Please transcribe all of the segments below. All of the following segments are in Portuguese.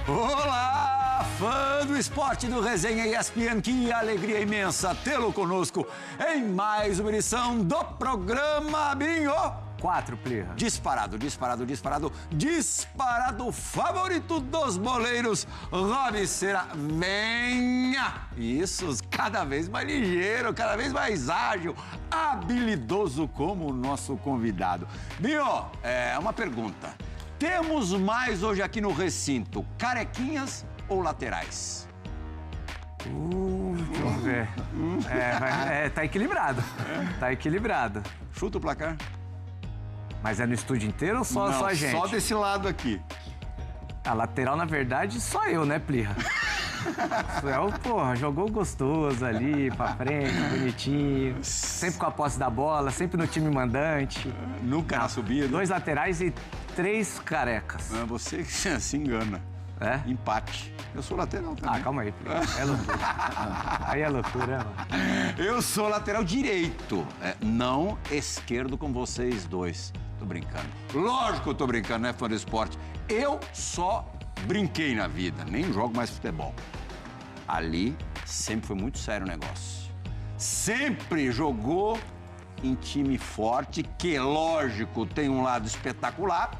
Olá, fã do esporte do Resenha ESPN, que alegria imensa tê-lo conosco em mais uma edição do programa Binho. 4, Plirra. Disparado favorito dos boleiros, Rob Cera. Venha! Isso, cada vez mais ligeiro, cada vez mais ágil, habilidoso como o nosso convidado. Binho, uma pergunta. Temos mais hoje aqui no recinto, carequinhas ou laterais? Vamos ver. Tá equilibrado. Tá equilibrado. Chuta o placar. Mas é no estúdio inteiro ou só a gente? Só desse lado aqui. A lateral, na verdade, só eu, né, Plirra? Jogou gostoso ali, pra frente, bonitinho. Sempre com a posse da bola, sempre no time mandante. Nunca na subida. 2 laterais e 3 carecas. Você se engana. É? Empate. Eu sou lateral também. Calma aí, Plirra. É loucura. Aí é loucura, mano. Eu sou lateral direito, não esquerdo como vocês dois. Tô brincando. Lógico que eu tô brincando, né, fã do esporte? Eu só brinquei na vida, nem jogo mais futebol. Ali sempre foi muito sério o negócio. Sempre jogou em time forte, que, lógico, tem um lado espetacular,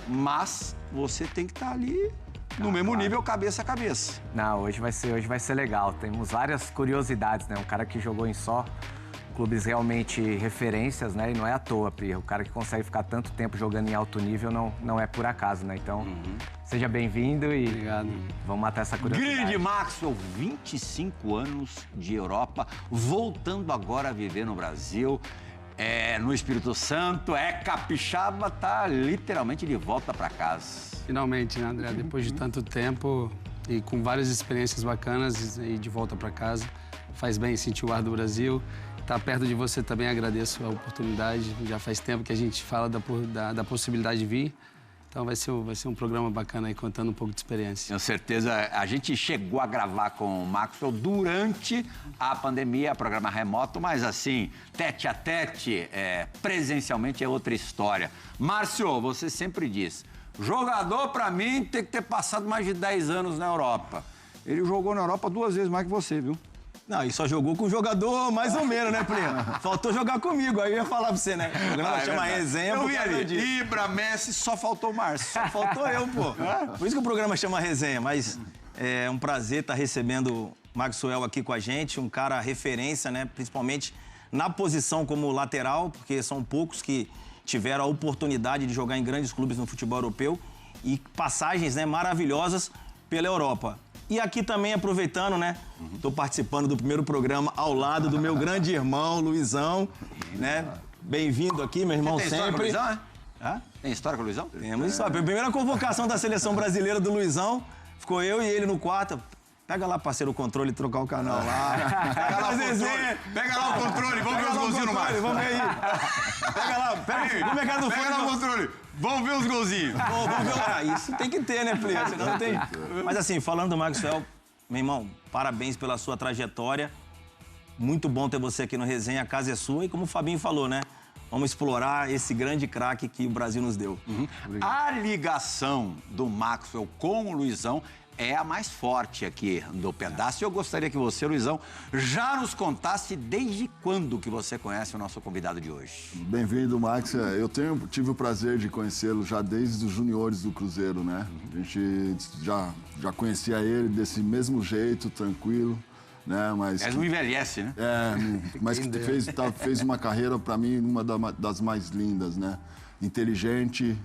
mas você tem que estar ali no mesmo nível, cabeça a cabeça. Não, hoje vai ser legal. Temos várias curiosidades, né? Um cara que jogou em só clubes realmente referências, né? E não é à toa, Plirra. O cara que consegue ficar tanto tempo jogando em alto nível não é por acaso, né? Então, seja bem-vindo e obrigado. Vamos matar essa curiosidade. Grande Maxwell, 25 anos de Europa, voltando agora a viver no Brasil, no Espírito Santo, capixaba, tá literalmente de volta para casa. Finalmente, né, André? Depois de tanto tempo e com várias experiências bacanas e de volta para casa, faz bem sentir o ar do Brasil. Estar perto de você também agradeço a oportunidade. Já faz tempo que a gente fala da possibilidade de vir. Então vai ser um programa bacana aí, contando um pouco de experiência. Tenho certeza. A gente chegou a gravar com o Maxwell durante a pandemia, programa remoto, mas assim, tete a tete, presencialmente é outra história. Márcio, você sempre diz, jogador pra mim tem que ter passado mais de 10 anos na Europa. Ele jogou na Europa 2 vezes mais que você, viu? Não, e só jogou com o jogador mais ou menos, né, Plirra? Faltou jogar comigo, aí eu ia falar pra você, né? O programa chama Resenha. Eu vi ali, Ibra, Messi, só faltou o Márcio. Só faltou eu, pô. Por isso que o programa chama Resenha, mas é um prazer estar recebendo o Maxwell aqui com a gente, um cara referência, né? Principalmente na posição como lateral, porque são poucos que tiveram a oportunidade de jogar em grandes clubes no futebol europeu e passagens, né, maravilhosas pela Europa. E aqui também, aproveitando, né? Tô participando do primeiro programa ao lado do meu grande irmão, Luizão, né? Bem-vindo aqui, meu irmão, sempre. História com o Luizão, Tem história com o Luizão? Temos história. A primeira convocação da seleção brasileira do Luizão, ficou eu e ele no quarto. Pega lá, parceiro, o controle e trocar o canal lá. Pega lá o controle. Pega lá o controle, vamos ver os golzinhos no mar. Vamos ver aí. Pega lá, como é que era do Pega lá o controle. Vamos ver os golzinhos. Vamos ver. Isso tem que ter, né, Plirra? Senão não tem. Mas assim, falando do Maxwell, meu irmão, parabéns pela sua trajetória. Muito bom ter você aqui no Resenha, a casa é sua. E como o Fabinho falou, né? Vamos explorar esse grande craque que o Brasil nos deu. A ligação do Maxwell com o Luizão é a mais forte aqui do pedaço. E eu gostaria que você, Luizão, já nos contasse desde quando que você conhece o nosso convidado de hoje. Bem-vindo, Max. Eu tive o prazer de conhecê-lo já desde os juniores do Cruzeiro, né? A gente já conhecia ele desse mesmo jeito, tranquilo, né? Mas não envelhece, né? Mas que fez uma carreira, para mim, uma das mais lindas, né? Inteligente,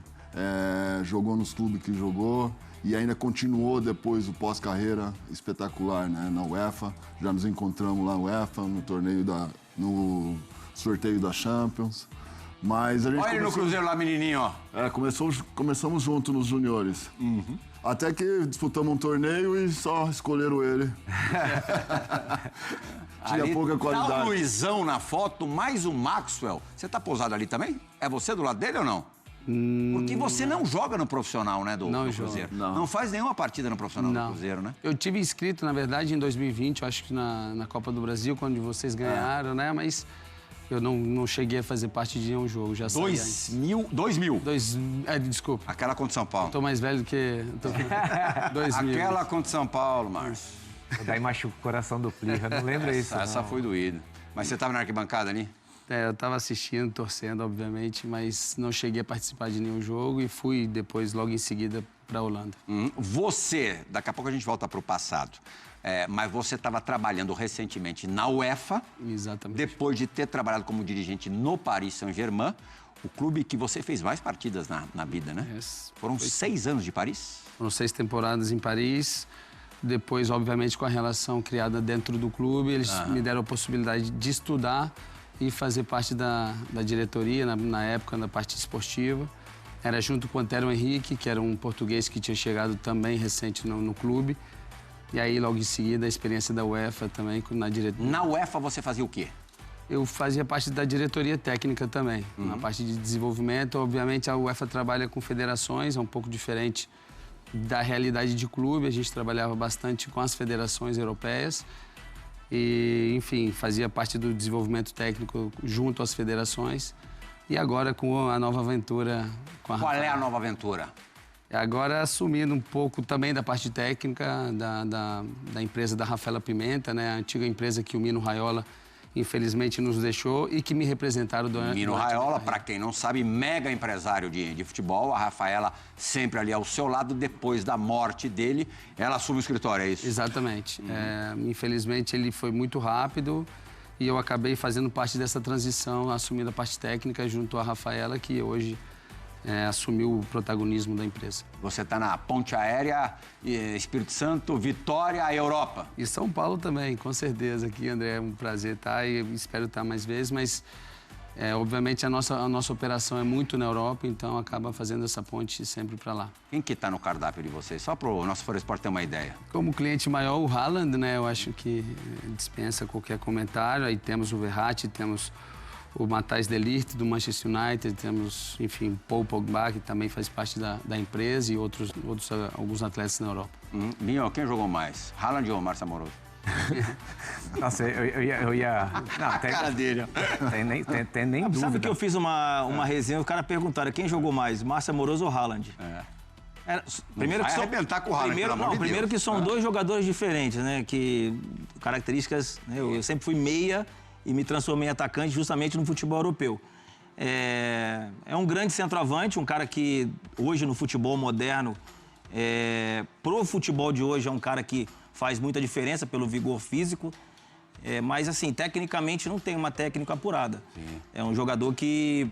jogou nos clubes que jogou. E ainda continuou depois do pós-carreira espetacular, né? Na UEFA. Já nos encontramos lá na UEFA, no sorteio da Champions. Mas a gente olha ele no Cruzeiro lá, menininho, ó. Começamos juntos nos juniores. Até que disputamos um torneio e só escolheram ele. Tinha pouca qualidade. Tá o Luizão na foto, mais o Maxwell. Você tá posado ali também? É você do lado dele ou não? Porque você não joga no profissional, né, do Cruzeiro? Não faz nenhuma partida no profissional do Cruzeiro, né? Eu tive inscrito, na verdade, em 2020, eu acho que na Copa do Brasil, quando vocês ganharam, né? Mas Eu não cheguei a fazer parte de nenhum jogo, já saí antes. 2000? Desculpa. Aquela contra São Paulo. Tô mais velho que... 2000. Aquela contra São Paulo, Márcio. Daí machuca o coração do Plirra, não lembra isso. Essa foi doída. Mas você estava na arquibancada ali? Eu estava assistindo, torcendo, obviamente, mas não cheguei a participar de nenhum jogo e fui depois, logo em seguida, para a Holanda. Você, daqui a pouco a gente volta para o passado, mas você estava trabalhando recentemente na UEFA. Exatamente. Depois de ter trabalhado como dirigente no Paris Saint-Germain, o clube que você fez mais partidas na vida, né? Foram 6 anos de Paris? Foram 6 temporadas em Paris. Depois, obviamente, com a relação criada dentro do clube, eles me deram a possibilidade de estudar e fazer parte da diretoria, na época, na parte esportiva. Era junto com o Antero Henrique, que era um português que tinha chegado também recente no clube. E aí, logo em seguida, a experiência da UEFA também na diretoria. Na UEFA você fazia o quê? Eu fazia parte da diretoria técnica também, na parte de desenvolvimento. Obviamente, a UEFA trabalha com federações, é um pouco diferente da realidade de clube. A gente trabalhava bastante com as federações europeias. E, enfim, fazia parte do desenvolvimento técnico junto às federações. E agora com a nova aventura com a Qual é a nova aventura? Agora assumindo um pouco também da parte técnica da empresa da Rafaela Pimenta, né? A antiga empresa que o Mino Raiola, infelizmente, nos deixou e que me representaram durante... Mino Raiola, para quem não sabe, mega empresário de futebol. A Rafaela sempre ali ao seu lado. Depois da morte dele, ela assume o escritório, é isso? Exatamente. Infelizmente, ele foi muito rápido e eu acabei fazendo parte dessa transição, assumindo a parte técnica junto à Rafaela, que hoje assumiu o protagonismo da empresa. Você está na Ponte Aérea, Espírito Santo, Vitória, a Europa. E São Paulo também, com certeza. Aqui, André, é um prazer estar e espero estar mais vezes, mas obviamente a nossa operação é muito na Europa, então acaba fazendo essa ponte sempre para lá. Quem que está no cardápio de vocês? Só para o nosso Fora Esporte ter uma ideia. Como cliente maior, o Haaland, né? Eu acho que dispensa qualquer comentário. Aí temos o Verratti, temos o Matthijs de Ligt, do Manchester United, temos, enfim, Paul Pogba, que também faz parte da empresa, e alguns atletas na Europa. Minho, quem jogou mais? Haaland ou Márcio Amoroso? Nossa, eu ia... Não, tem, cara dele. Tem nem dúvida. Sabe que eu fiz uma resenha, o cara perguntaram quem jogou mais, Márcio Amoroso ou Haaland? Primeiro vai que são, arrebentar com o Haaland, primeiro, pelo amor de primeiro Deus. que são dois jogadores diferentes, né? Que características... Né? Eu sempre fui meia e me transformei em atacante justamente no futebol europeu. É um grande centroavante, um cara que hoje no futebol moderno, pro futebol de hoje, é um cara que faz muita diferença pelo vigor físico, mas assim, tecnicamente não tem uma técnica apurada. Sim. É um jogador que,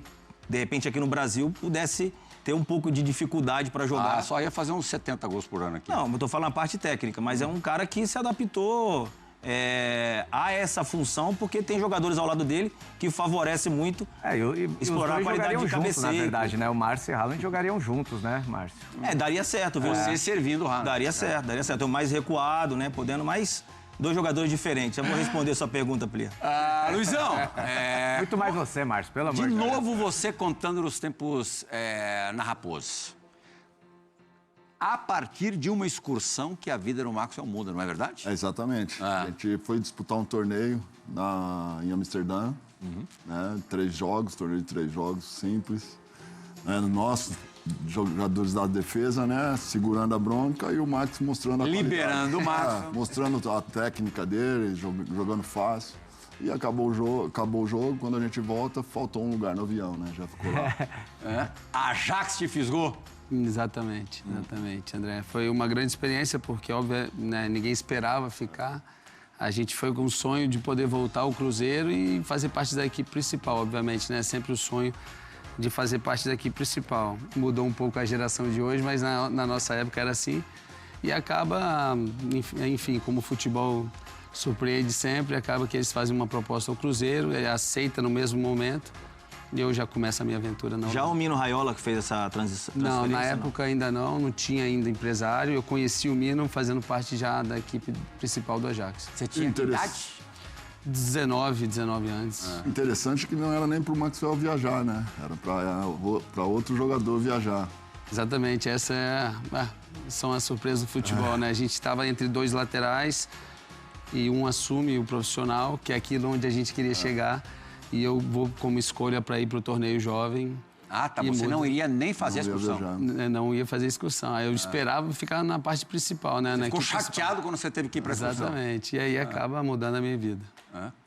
de repente, aqui no Brasil, pudesse ter um pouco de dificuldade para jogar. Só ia fazer uns 70 gols por ano aqui. Não, eu tô falando a parte técnica, mas é um cara que se adaptou a essa função, porque tem jogadores ao lado dele que favorecem muito explorar a qualidade de cabeceio. Na verdade, né? O Márcio e o Haaland jogariam juntos, né, Márcio? Daria certo, viu? Você servindo o Haaland. Daria certo. Mais recuado, né? Podendo mais dois jogadores diferentes. Eu vou responder a sua pergunta, Plia. Luizão, muito mais você, Márcio, pelo amor de Deus. De novo você contando os tempos na Raposo. A partir de uma excursão que a vida no Maxwell muda, não é verdade? Exatamente. A gente foi disputar um torneio em Amsterdã, né? 3 jogos, torneio de 3 jogos, simples. Nós, jogadores da defesa, né? Segurando a bronca, e o Max mostrando a liberando o Max. Mostrando a técnica dele, jogando fácil. E acabou o jogo, quando a gente volta, faltou um lugar no avião, né? Já ficou lá. A Ajax te fisgou? Exatamente, André. Foi uma grande experiência, porque, óbvio, né, ninguém esperava ficar. A gente foi com o sonho de poder voltar ao Cruzeiro e fazer parte da equipe principal, obviamente, né? Sempre o sonho de fazer parte da equipe principal. Mudou um pouco a geração de hoje, mas na nossa época era assim. E acaba, enfim, como o futebol surpreende sempre, acaba que eles fazem uma proposta ao Cruzeiro, ele aceita no mesmo momento. E eu já começo a minha aventura na Já o Mino Raiola que fez essa transferência? Não, na época ainda não tinha ainda empresário. Eu conheci o Mino fazendo parte já da equipe principal do Ajax. Você tinha que idade? 19 anos. Interessante que não era nem pro Maxwell viajar, né? Era para outro jogador viajar. Exatamente, essa são as surpresas do futebol, né? A gente estava entre 2 laterais e um assume o profissional, que é aquilo onde a gente queria chegar. e eu vou como escolha para ir para o torneio jovem. Ah, tá. Você não iria nem fazer a excursão. Não ia fazer a excursão. Aí eu esperava ficar na parte principal, né? Você ficou chateado quando você teve que ir para a excursão. Exatamente. E aí acaba mudando a minha vida.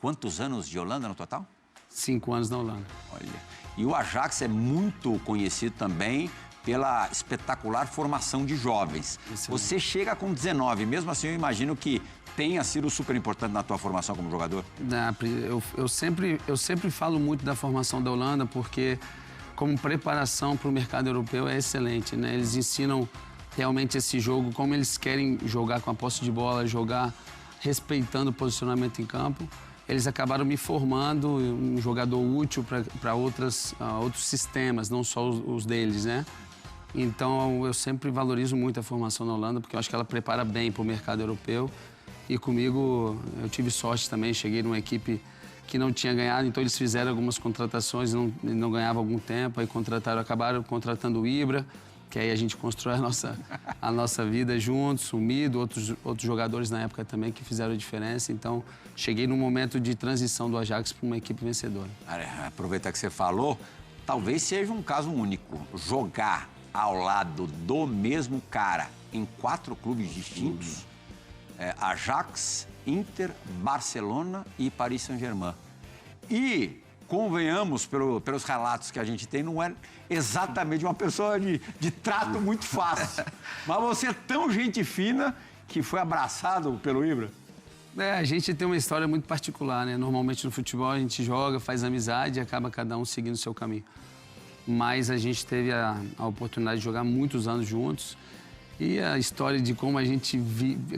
Quantos anos de Holanda no total? 5 anos na Holanda. Olha. E o Ajax é muito conhecido também pela espetacular formação de jovens. Você chega com 19, mesmo assim eu imagino que tenha sido super importante na tua formação como jogador. Eu sempre falo muito da formação da Holanda, porque como preparação para o mercado europeu é excelente, né? Eles ensinam realmente esse jogo, como eles querem jogar com a posse de bola, jogar respeitando o posicionamento em campo. Eles acabaram me formando um jogador útil para outros sistemas, não só os deles, né? Então, eu sempre valorizo muito a formação na Holanda, porque eu acho que ela prepara bem para o mercado europeu. E comigo, eu tive sorte também, cheguei numa equipe que não tinha ganhado, então eles fizeram algumas contratações, não ganhava algum tempo, aí acabaram contratando o Ibra, que aí a gente constrói a nossa vida juntos, o Mido, outros jogadores na época também que fizeram a diferença. Então, cheguei num momento de transição do Ajax para uma equipe vencedora. Aproveitar que você falou, talvez seja um caso único, jogar ao lado do mesmo cara em 4 clubes distintos, Ajax, Inter, Barcelona e Paris Saint-Germain. E, convenhamos, pelos relatos que a gente tem, não é exatamente uma pessoa de trato muito fácil. Mas você é tão gente fina que foi abraçado pelo Ibra. A gente tem uma história muito particular, né? Normalmente no futebol a gente joga, faz amizade e acaba cada um seguindo o seu caminho. Mas a gente teve a oportunidade de jogar muitos anos juntos. E a história de como a gente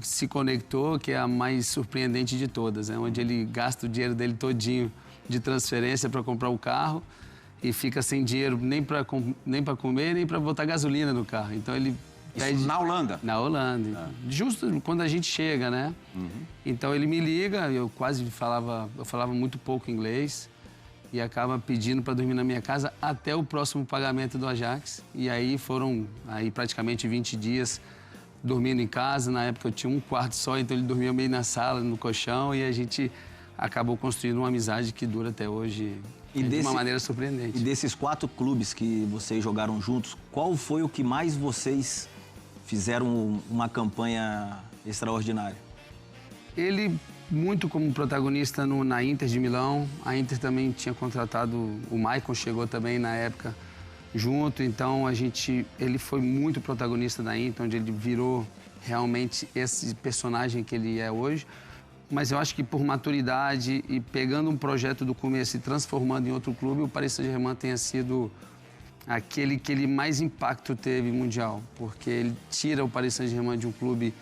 se conectou, que é a mais surpreendente de todas, né? Onde ele gasta o dinheiro dele todinho de transferência para comprar o carro e fica sem dinheiro nem para comer, nem para botar gasolina no carro. Então ele pede... Isso na Holanda? Na Holanda. Justo quando a gente chega, né? Então ele me liga, eu falava muito pouco inglês e acaba pedindo para dormir na minha casa até o próximo pagamento do Ajax. E aí foram praticamente 20 dias dormindo em casa. Na época eu tinha um quarto só, então ele dormia meio na sala, no colchão, e a gente acabou construindo uma amizade que dura até hoje de uma maneira surpreendente. E desses 4 clubes que vocês jogaram juntos, qual foi o que mais vocês fizeram uma campanha extraordinária? Ele, muito como protagonista na Inter de Milão. A Inter também tinha contratado, o Maicon chegou também na época junto, então ele foi muito protagonista da Inter, onde ele virou realmente esse personagem que ele é hoje. Mas eu acho que por maturidade e pegando um projeto do começo e transformando em outro clube, o Paris Saint-Germain tenha sido aquele que ele mais impacto teve mundial, porque ele tira o Paris Saint-Germain de um clube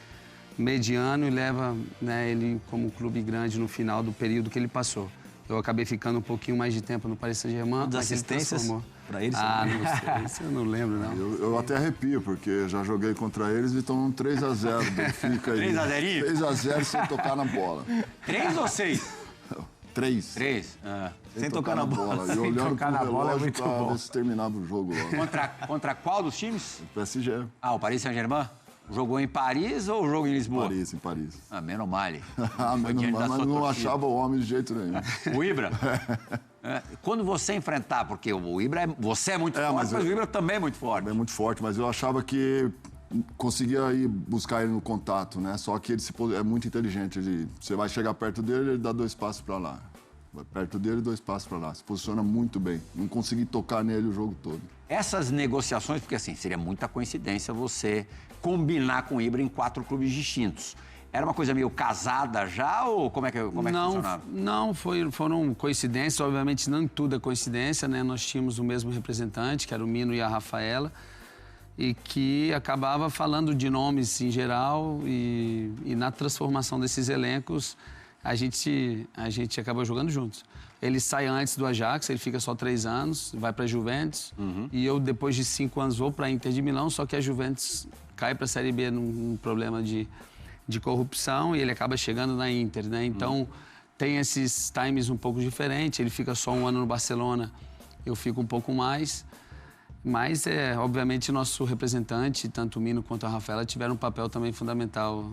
mediano e leva, né, ele como clube grande no final do período que ele passou. Eu acabei ficando um pouquinho mais de tempo no Paris Saint-Germain. Das assistências para eles? Não sei, isso eu não lembro, não. Eu até arrepio, porque já joguei contra eles e estão 3-0. Fica aí. 3-0? 3-0 sem tocar na bola. 3 ou 6? 3. 3. Sem tocar na bola. E olhando pro relógio pra ver se terminava o jogo lá. Contra qual dos times? O PSG. O Paris Saint-Germain? Jogou em Paris ou jogou em Lisboa? Em Paris. Menos mal. Menos mal, mas não achava o homem de jeito nenhum. O Ibra? Quando você enfrentar, porque o Ibra, você é muito forte, mas o Ibra também é muito forte. É muito forte, mas eu achava que conseguia ir buscar ele no contato, né? Só que ele é muito inteligente. Você vai chegar perto dele, ele dá 2 passos para lá. Vai perto dele, 2 passos para lá. Se posiciona muito bem. Não consegui tocar nele o jogo todo. Essas negociações, porque assim, seria muita coincidência você combinar com o Ibra em 4 clubes distintos. Era uma coisa meio casada já ou como é que funcionava? Não, foram coincidências. Obviamente, não tudo é coincidência, né? Nós tínhamos o mesmo representante, que era o Mino e a Rafaela, e que acabava falando de nomes em geral e na transformação desses elencos, a gente acabou jogando juntos. Ele sai antes do Ajax, ele fica só 3 anos, vai para a Juventus, e eu, depois de 5 anos, vou para a Inter de Milão, só que a Juventus cai para a Série B num problema de corrupção e ele acaba chegando na Inter, né? Então, tem esses times um pouco diferentes. Ele fica só 1 ano no Barcelona, eu fico um pouco mais. Mas, obviamente, nosso representante, tanto o Mino quanto a Rafaela, tiveram um papel também fundamental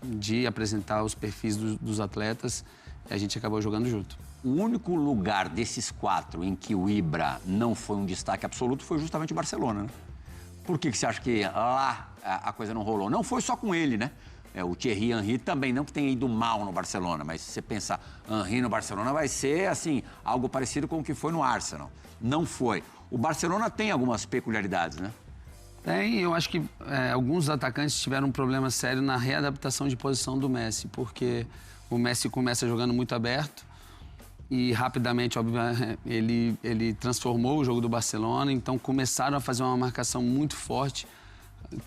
de apresentar os perfis dos atletas e a gente acabou jogando junto. O único lugar desses 4 em que o Ibra não foi um destaque absoluto foi justamente o Barcelona, né? Por que você acha que lá a coisa não rolou? Não foi só com ele, né? O Thierry Henry também, não que tenha ido mal no Barcelona, mas se você pensar, Henry no Barcelona vai ser, assim, algo parecido com o que foi no Arsenal. Não foi. O Barcelona tem algumas peculiaridades, né? Tem, eu acho que alguns atacantes tiveram um problema sério na readaptação de posição do Messi, porque o Messi começa jogando muito aberto e rapidamente, obviamente, ele transformou o jogo do Barcelona, então começaram a fazer uma marcação muito forte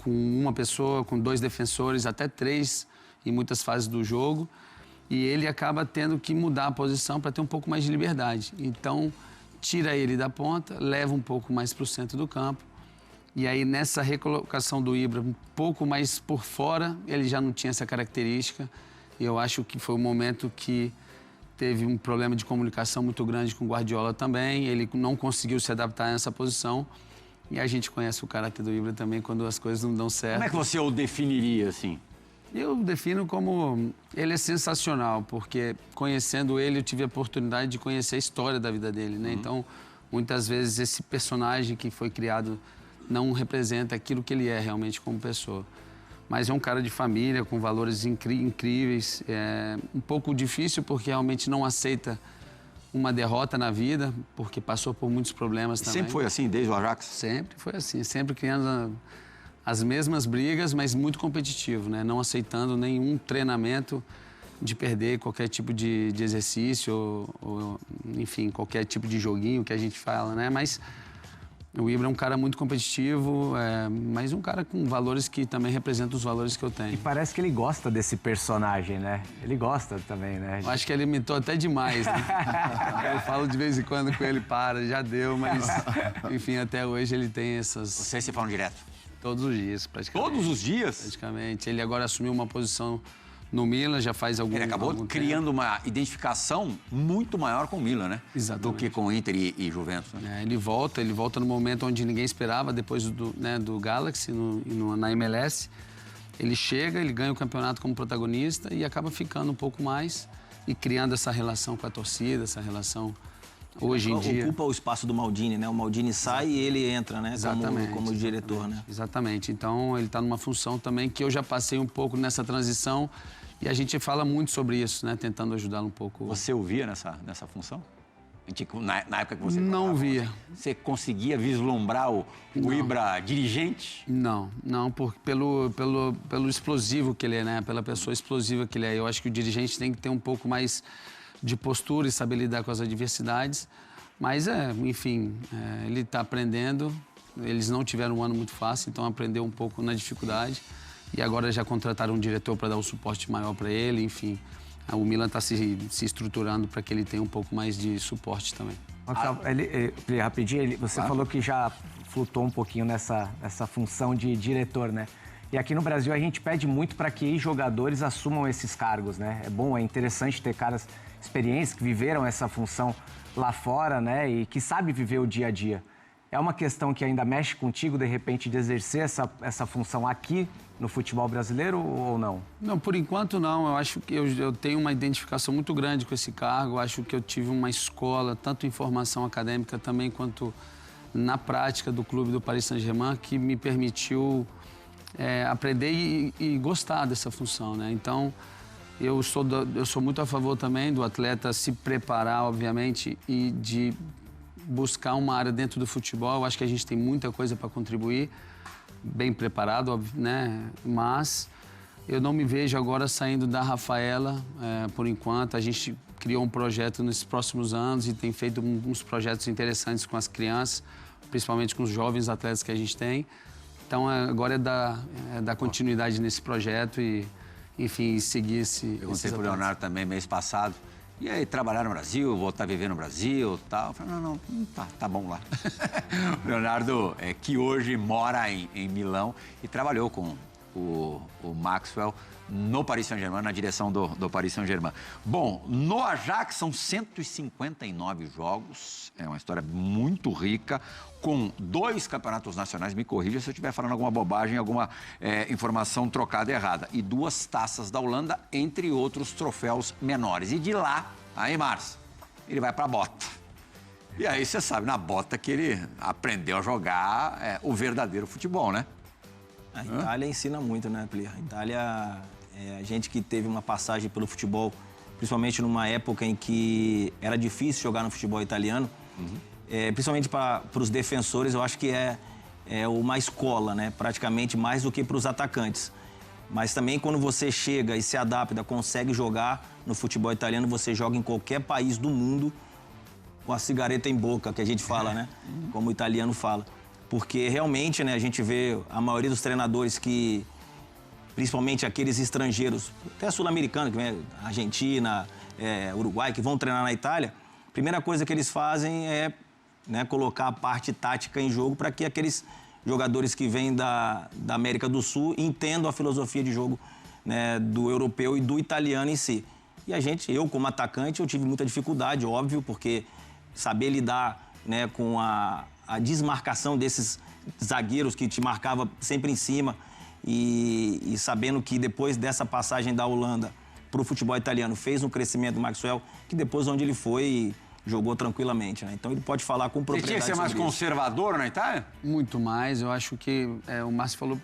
com uma pessoa, com 2 defensores, até 3 em muitas fases do jogo, e ele acaba tendo que mudar a posição para ter um pouco mais de liberdade. Então, tira ele da ponta, leva um pouco mais para o centro do campo, e aí nessa recolocação do Ibra um pouco mais por fora, ele já não tinha essa característica, e eu acho que foi o momento que teve um problema de comunicação muito grande com o Guardiola também, ele não conseguiu se adaptar a essa posição. E a gente conhece o caráter do Ibra também quando as coisas não dão certo. Como é que você o definiria, assim? Eu defino como... Ele é sensacional, porque conhecendo ele, eu tive a oportunidade de conhecer a história da vida dele, né? Então, muitas vezes, esse personagem que foi criado não representa aquilo que ele é realmente como pessoa. Mas é um cara de família, com valores incríveis. É um pouco difícil, porque realmente não aceita uma derrota na vida, porque passou por muitos problemas também. Sempre foi assim, desde o Ajax? Sempre foi assim, sempre criando as mesmas brigas, mas muito competitivo, né? Não aceitando nenhum treinamento de perder qualquer tipo de exercício, ou, enfim, qualquer tipo de joguinho que a gente fala, né? Mas o Ibra é um cara muito competitivo, mas um cara com valores que também representam os valores que eu tenho. E parece que ele gosta desse personagem, né? Ele gosta também, né? Eu acho que ele imitou até demais, né? Eu falo de vez em quando com ele, já deu, mas... Enfim, até hoje ele tem essas... Vocês se falam direto? Todos os dias, praticamente. Todos os dias? Praticamente. Ele agora assumiu uma posição no Milan, já faz algum tempo. Ele acabou criando uma identificação muito maior com o Milan, né? Exatamente. Do que com o Inter e Juventus. Né? Ele volta no momento onde ninguém esperava, depois do Galaxy, na MLS. Ele chega, ele ganha o campeonato como protagonista e acaba ficando um pouco mais e criando essa relação com a torcida, essa relação hoje em dia. Ocupa o espaço do Maldini, né? O Maldini sai e ele entra, né? Como diretor, né? Exatamente. Então, ele está numa função também que eu já passei um pouco nessa transição e a gente fala muito sobre isso, né? Tentando ajudá-lo um pouco. Você o via nessa função? Na época que você... Não via. Você conseguia vislumbrar o Ibra dirigente? Não, pelo explosivo que ele é, né? Pela pessoa explosiva que ele é. Eu acho que o dirigente tem que ter um pouco mais de postura e saber lidar com as adversidades. Mas, enfim, ele está aprendendo. Eles não tiveram um ano muito fácil, então aprendeu um pouco na dificuldade. E agora já contrataram um diretor para dar um suporte maior para ele, enfim. O Milan está se estruturando para que ele tenha um pouco mais de suporte também. Rapidinho, você falou que já flutuou um pouquinho nessa função de diretor, né? E aqui no Brasil a gente pede muito para que jogadores assumam esses cargos, né? É bom, é interessante ter caras experientes que viveram essa função lá fora, né? E que sabe viver o dia a dia. É uma questão que ainda mexe contigo, de repente, de exercer essa função aqui no futebol brasileiro ou não? Não, por enquanto não. Eu acho que eu tenho uma identificação muito grande com esse cargo. Eu acho que eu tive uma escola, tanto em formação acadêmica também, quanto na prática do clube do Paris Saint-Germain, que me permitiu aprender e gostar dessa função, né? Então, eu sou muito a favor também do atleta se preparar, obviamente, e de buscar uma área dentro do futebol. Eu acho que a gente tem muita coisa para contribuir, bem preparado, né? Mas eu não me vejo agora saindo da Rafaela, por enquanto. A gente criou um projeto nesses próximos anos e tem feito uns projetos interessantes com as crianças, principalmente com os jovens atletas que a gente tem. Então, agora é dar continuidade nesse projeto e, enfim, seguir esse... Perguntei pro Leonardo também, mês passado. E aí, trabalhar no Brasil, voltar a viver no Brasil e tal. Eu falei, não, tá bom lá. O Leonardo, que hoje mora em Milão e trabalhou com o Maxwell no Paris Saint-Germain, na direção do Paris Saint-Germain. Bom, no Ajax são 159 jogos, é uma história muito rica, com 2 campeonatos nacionais, me corrija se eu estiver falando alguma bobagem, alguma informação trocada errada, e 2 taças da Holanda, entre outros troféus menores. E de lá, aí, Márcio, ele vai para a bota. E aí você sabe, na bota que ele aprendeu a jogar o verdadeiro futebol, né? A Itália ensina muito, né, Plir? A Itália, a gente que teve uma passagem pelo futebol, principalmente numa época em que era difícil jogar no futebol italiano, principalmente para os defensores, eu acho que é uma escola, né? Praticamente mais do que para os atacantes. Mas também quando você chega e se adapta, consegue jogar no futebol italiano, você joga em qualquer país do mundo com a cigareta em boca, que a gente fala, né? Como o italiano fala. Porque realmente, né, a gente vê a maioria dos treinadores que, principalmente aqueles estrangeiros, até sul-americanos, que vem Argentina, Uruguai, que vão treinar na Itália, a primeira coisa que eles fazem é, né, colocar a parte tática em jogo para que aqueles jogadores que vêm da América do Sul entendam a filosofia de jogo, né, do europeu e do italiano em si. E eu como atacante, eu tive muita dificuldade, óbvio, porque saber lidar, né, com a desmarcação desses zagueiros que te marcava sempre em cima e sabendo que depois dessa passagem da Holanda para o futebol italiano fez um crescimento do Maxwell, que depois onde ele foi jogou tranquilamente, né? Então ele pode falar com propriedade. Ele tinha que ser mais conservador na Itália? Muito mais, eu acho que o Márcio falou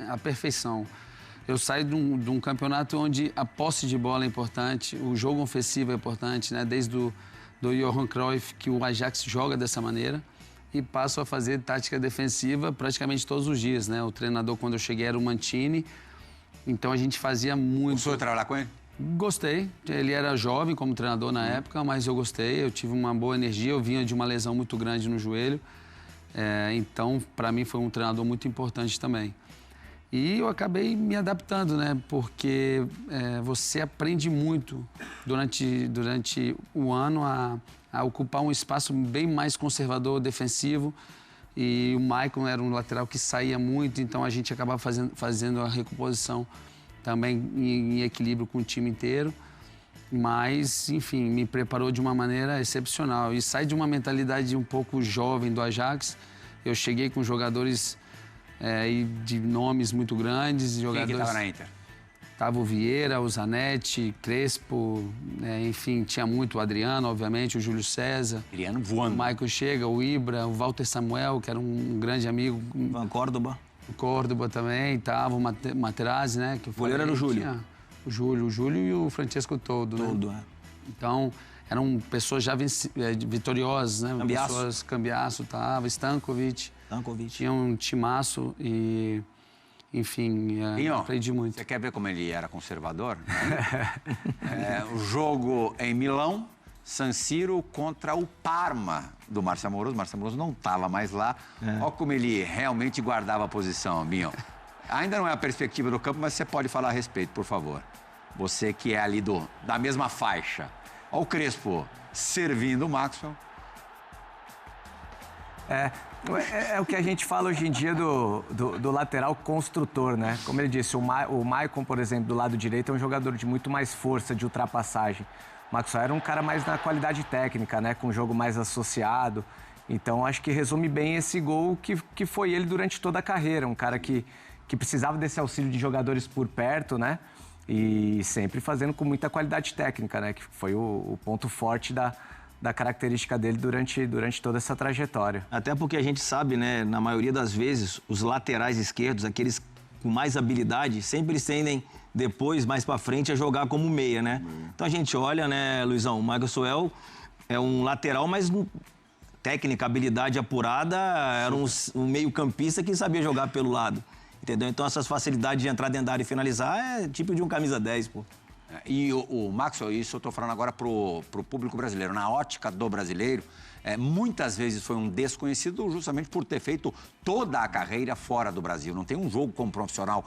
a perfeição. Eu saio de um campeonato onde a posse de bola é importante, o jogo ofensivo é importante, né? Desde do Johan Cruyff, que o Ajax joga dessa maneira, e passo a fazer tática defensiva praticamente todos os dias, né? O treinador, quando eu cheguei, era o Mancini, então a gente fazia muito... Gostou de trabalhar com ele? Gostei. Ele era jovem como treinador na época, mas eu gostei, eu tive uma boa energia, eu vinha de uma lesão muito grande no joelho, então, para mim, foi um treinador muito importante também. E eu acabei me adaptando, né? Porque você aprende muito durante o ano a ocupar um espaço bem mais conservador, defensivo. E o Maicon era um lateral que saía muito, então a gente acabava fazendo a recomposição também em equilíbrio com o time inteiro. Mas, enfim, me preparou de uma maneira excepcional. E sai de uma mentalidade um pouco jovem do Ajax. Eu cheguei com jogadores... e de nomes muito grandes. Quem que estava na Inter? Tava o Vieira, o Zanetti, Crespo, enfim, tinha muito o Adriano, obviamente, o Júlio César. Adriano voando. O Michael Chega, o Ibra, o Walter Samuel, que era um grande amigo. Van Córdoba. O Córdoba também, tava o Materazzi, né? Que o goleiro era o Júlio. O Júlio e o Francesco Toldo, né? Toldo, Então, eram pessoas já vitoriosas, né? Cambiasso. Pessoas, Cambiasso, tava, Stankovic. Tinha um timaço e, enfim, aprendi muito. Você quer ver como ele era conservador? O jogo em Milão, San Siro contra o Parma do Márcio Amoroso. O Márcio Amoroso não estava mais lá. Olha como ele realmente guardava a posição, Binho. Ainda não é a perspectiva do campo, mas você pode falar a respeito, por favor. Você que é ali da mesma faixa. Olha o Crespo servindo o Maxwell. É o que a gente fala hoje em dia do lateral construtor, né? Como ele disse, o Maicon, por exemplo, do lado direito, é um jogador de muito mais força, de ultrapassagem. O Maxwell era um cara mais na qualidade técnica, né? Com um jogo mais associado. Então, acho que resume bem esse gol que foi ele durante toda a carreira. Um cara que precisava desse auxílio de jogadores por perto, né? E sempre fazendo com muita qualidade técnica, né? Que foi o ponto forte da característica dele durante toda essa trajetória. Até porque a gente sabe, né, na maioria das vezes, os laterais esquerdos, aqueles com mais habilidade, sempre eles tendem depois, mais pra frente, a jogar como meia, né? Então a gente olha, né, Luizão, o Maxwell é um lateral, mas técnica, habilidade apurada, era um meio-campista que sabia jogar pelo lado, entendeu? Então essas facilidades de entrar dentro da área e finalizar é tipo de um camisa 10, pô. E o Maxwell, isso eu estou falando agora pro público brasileiro, na ótica do brasileiro, muitas vezes foi um desconhecido justamente por ter feito toda a carreira fora do Brasil. Não tem um jogo como profissional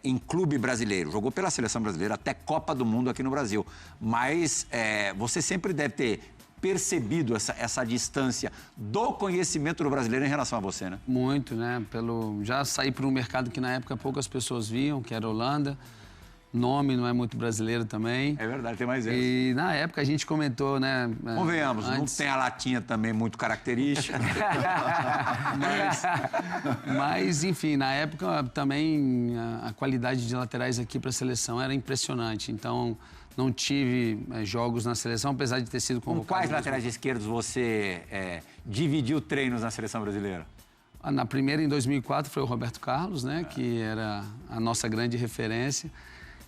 em clube brasileiro. Jogou pela seleção brasileira até Copa do Mundo aqui no Brasil. Mas você sempre deve ter percebido essa distância do conhecimento do brasileiro em relação a você, né? Muito, né? Já saí para um mercado que na época poucas pessoas viam, que era a Holanda. nome não é muito brasileiro também. É verdade, tem mais essa. E na época a gente comentou, né? Convenhamos, antes... não tem a latinha também muito característica. mas, enfim, na época também a qualidade de laterais aqui para a seleção era impressionante. Então, não tive jogos na seleção, apesar de ter sido convocado. Com quais laterais esquerdos você dividiu treinos na seleção brasileira? Na primeira, em 2004, foi o Roberto Carlos, né? Que era a nossa grande referência.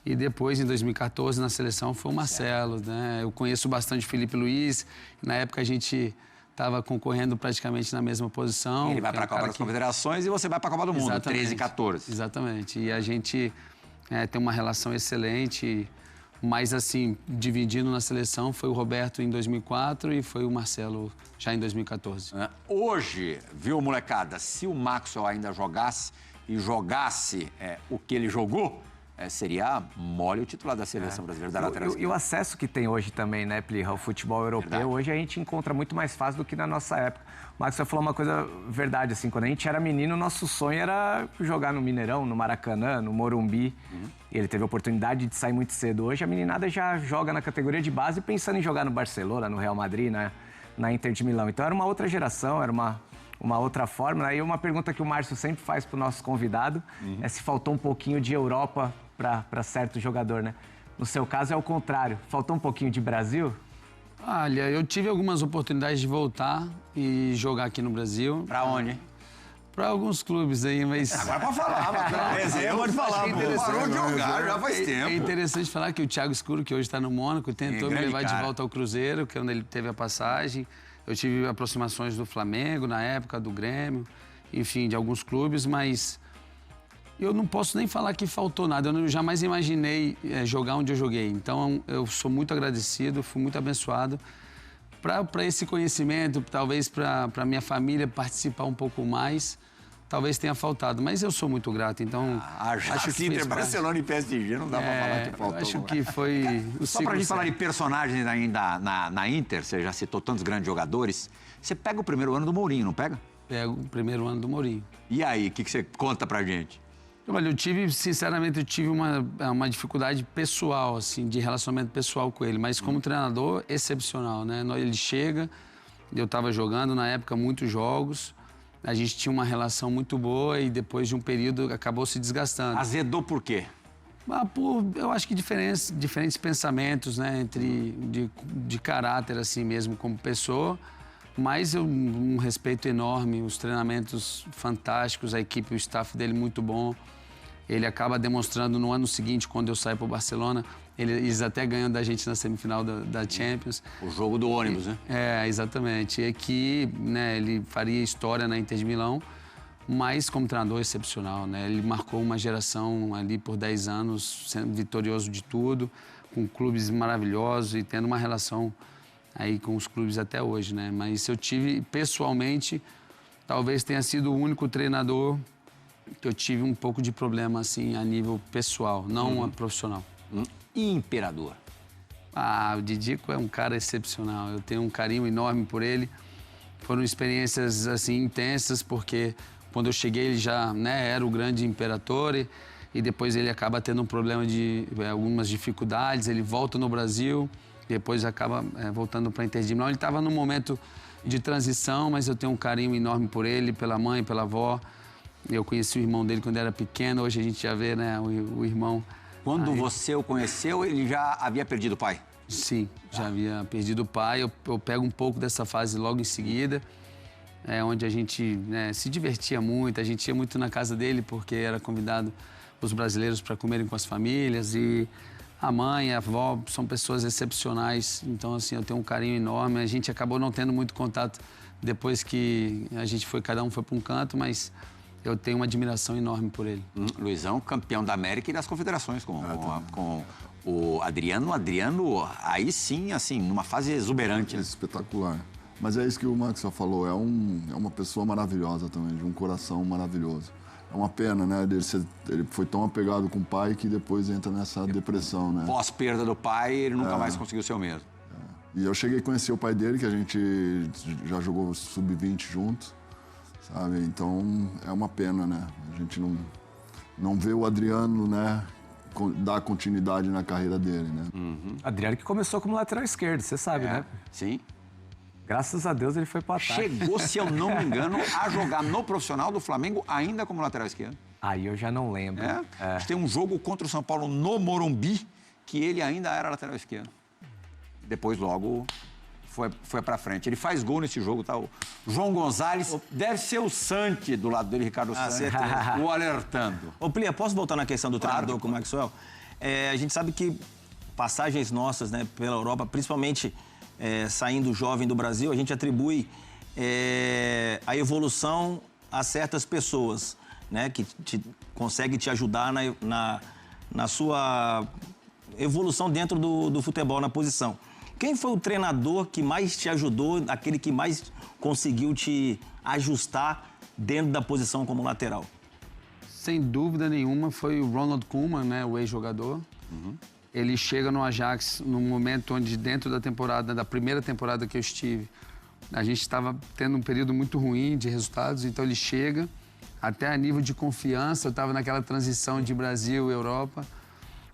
E depois, em 2014, na seleção, foi o Marcelo, né? Eu conheço bastante o Felipe Luiz. Na época, a gente estava concorrendo praticamente na mesma posição. Ele vai para a Copa das Confederações e você vai para a Copa do Mundo, Exatamente. 13 e 14. Exatamente. E a gente tem uma relação excelente. Mas, assim, dividindo na seleção, foi o Roberto em 2004 e foi o Marcelo já em 2014. Hoje, viu, molecada, se o Maxwell ainda jogasse e jogasse o que ele jogou, seria mole o titular da seleção brasileira da lateral. E o acesso que tem hoje também, né, Plirra, ao futebol europeu, verdade. Hoje a gente encontra muito mais fácil do que na nossa época. O Maxwell falou uma coisa verdade, assim, quando a gente era menino, nosso sonho era jogar no Mineirão, no Maracanã, no Morumbi. E ele teve a oportunidade de sair muito cedo. Hoje a meninada já joga na categoria de base pensando em jogar no Barcelona, no Real Madrid, na Inter de Milão. Então era uma outra geração, era uma outra forma. Aí uma pergunta que o Márcio sempre faz para o nosso convidado é se faltou um pouquinho de Europa para certo jogador, né? No seu caso é o contrário. Faltou um pouquinho de Brasil? Olha, eu tive algumas oportunidades de voltar e jogar aqui no Brasil. Pra onde? Para alguns clubes aí, mas... Agora pode falar, pode falar, pô. Parou de jogar, já faz tempo. É interessante falar que o Thiago Escuro, que hoje está no Mônaco, tentou me levar de volta ao Cruzeiro, que é onde ele teve a passagem. Eu tive aproximações do Flamengo na época, do Grêmio, enfim, de alguns clubes, mas eu não posso nem falar que faltou nada. Eu jamais imaginei jogar onde eu joguei. Então, eu sou muito agradecido, fui muito abençoado. Para esse conhecimento, talvez para minha família participar um pouco mais, talvez tenha faltado. Mas eu sou muito grato, então... acho que Inter, Barcelona e PSG, não dá para falar que faltou. Acho que foi o Só para a gente falar de personagens ainda na Inter, você já citou tantos grandes jogadores, você pega o primeiro ano do Mourinho, não pega? Pego o primeiro ano do Mourinho. E aí, o que você conta pra gente? Olha, sinceramente, eu tive uma dificuldade pessoal, assim, de relacionamento pessoal com ele, mas como treinador, excepcional, né? Ele chega, eu estava jogando na época muitos jogos, a gente tinha uma relação muito boa e depois de um período acabou se desgastando. Azedou por quê? Eu acho que diferentes pensamentos, né? De caráter, assim mesmo, como pessoa. Mas um respeito enorme, os treinamentos fantásticos, a equipe, o staff dele muito bom. Ele acaba demonstrando no ano seguinte, quando eu saio para o Barcelona, eles até ganham da gente na semifinal da Champions. O jogo do ônibus, né? Exatamente. E que, né, ele faria história na Inter de Milão, mas como treinador excepcional, né? Ele marcou uma geração ali por 10 anos, sendo vitorioso de tudo, com clubes maravilhosos e tendo uma relação aí com os clubes até hoje, né? Mas eu tive, pessoalmente, talvez tenha sido o único treinador que eu tive um pouco de problema, assim, a nível pessoal, não profissional. E Imperador? O Didico é um cara excepcional, eu tenho um carinho enorme por ele. Foram experiências, assim, intensas, porque quando eu cheguei ele já, né, era o grande imperador e depois ele acaba tendo um problema de algumas dificuldades, ele volta no Brasil, depois acaba voltando para a Inter de Milão. Ele estava num momento de transição, mas eu tenho um carinho enorme por ele, pela mãe, pela avó. Eu conheci o irmão dele quando era pequeno, hoje a gente já vê, né, o irmão. Quando você o conheceu, ele já havia perdido o pai? Sim, já havia perdido o pai. Eu pego um pouco dessa fase logo em seguida, onde a gente, né, se divertia muito, a gente ia muito na casa dele porque era convidado os brasileiros para comerem com as famílias e a mãe, a avó são pessoas excepcionais, então assim, eu tenho um carinho enorme. A gente acabou não tendo muito contato depois que a gente cada um foi para um canto, mas eu tenho uma admiração enorme por ele. Luizão, campeão da América e das Confederações com o Adriano. Adriano, aí sim, assim, numa fase exuberante. Espetacular. Mas é isso que o Maxwell falou, é uma pessoa maravilhosa também, de um coração maravilhoso. É uma pena, né? Ele foi tão apegado com o pai que depois entra nessa depressão, né? Pós-perda do pai, ele nunca mais conseguiu ser o mesmo. E eu cheguei a conhecer o pai dele, que a gente já jogou sub-20 juntos, sabe? Então, é uma pena, né? A gente não vê o Adriano, né? dar continuidade na carreira dele, né? Adriano que começou como lateral esquerdo, você sabe, né? Sim. Graças a Deus ele foi para ataque. Chegou, se eu não me engano, a jogar no profissional do Flamengo ainda como lateral esquerdo. Aí eu já não lembro. Tem um jogo contra o São Paulo no Morumbi que ele ainda era lateral esquerdo. Depois, logo, foi pra frente. Ele faz gol nesse jogo, tá? O João Gonzalez, deve ser o Santi do lado dele, Ricardo Santos, o alertando. Ô, Plia, posso voltar na questão do treinador Claro. com o Maxwell? A gente sabe que passagens nossas, né, pela Europa, principalmente saindo jovem do Brasil, a gente atribui a evolução a certas pessoas, né, que conseguem te ajudar na sua evolução dentro do futebol, na posição. Quem foi o treinador que mais te ajudou, aquele que mais conseguiu te ajustar dentro da posição como lateral? Sem dúvida nenhuma foi o Ronald Koeman, né, o ex-jogador. Ele chega no Ajax num momento onde dentro da temporada, da primeira temporada que eu estive, a gente estava tendo um período muito ruim de resultados, então ele chega, até a nível de confiança, eu estava naquela transição de Brasil e Europa,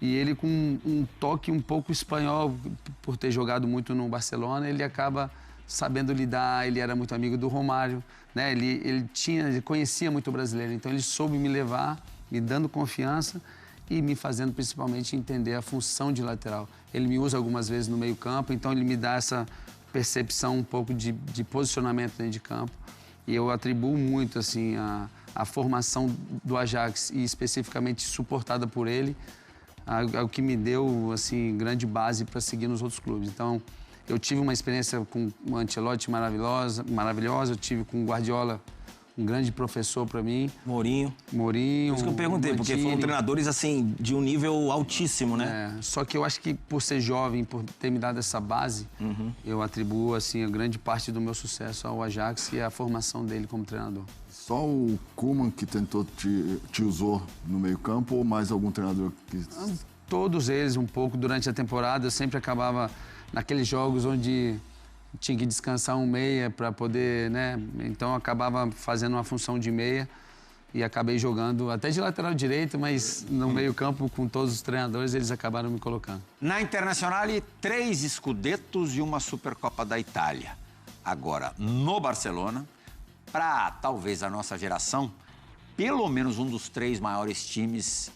e ele com um toque um pouco espanhol, por ter jogado muito no Barcelona, ele acaba sabendo lidar, ele era muito amigo do Romário, né? Ele conhecia muito o brasileiro, então ele soube me levar, me dando confiança e me fazendo principalmente entender a função de lateral. Ele me usa algumas vezes no meio-campo, então ele me dá essa percepção um pouco de posicionamento dentro de campo. E eu atribuo muito assim a formação do Ajax e especificamente suportada por ele, o que me deu assim grande base para seguir nos outros clubes. Então, eu tive uma experiência com o Ancelotti maravilhosa, eu tive com o Guardiola, um grande professor para mim. Mourinho. Por isso que eu perguntei, porque foram treinadores assim de um nível altíssimo, né? Só que eu acho que por ser jovem, por ter me dado essa base, eu atribuo assim a grande parte do meu sucesso ao Ajax e à formação dele como treinador. Só o Koeman que tentou te usou no meio-campo ou mais algum treinador que... Todos eles, um pouco, durante a temporada, eu sempre acabava naqueles jogos onde tinha que descansar um meia para poder, né? Então eu acabava fazendo uma função de meia e acabei jogando até de lateral direito, mas no meio-campo, com todos os treinadores, eles acabaram me colocando. Na Internazionale, 3 Scudettos e uma Supercopa da Itália. Agora, no Barcelona, para talvez a nossa geração, pelo menos um dos 3 maiores times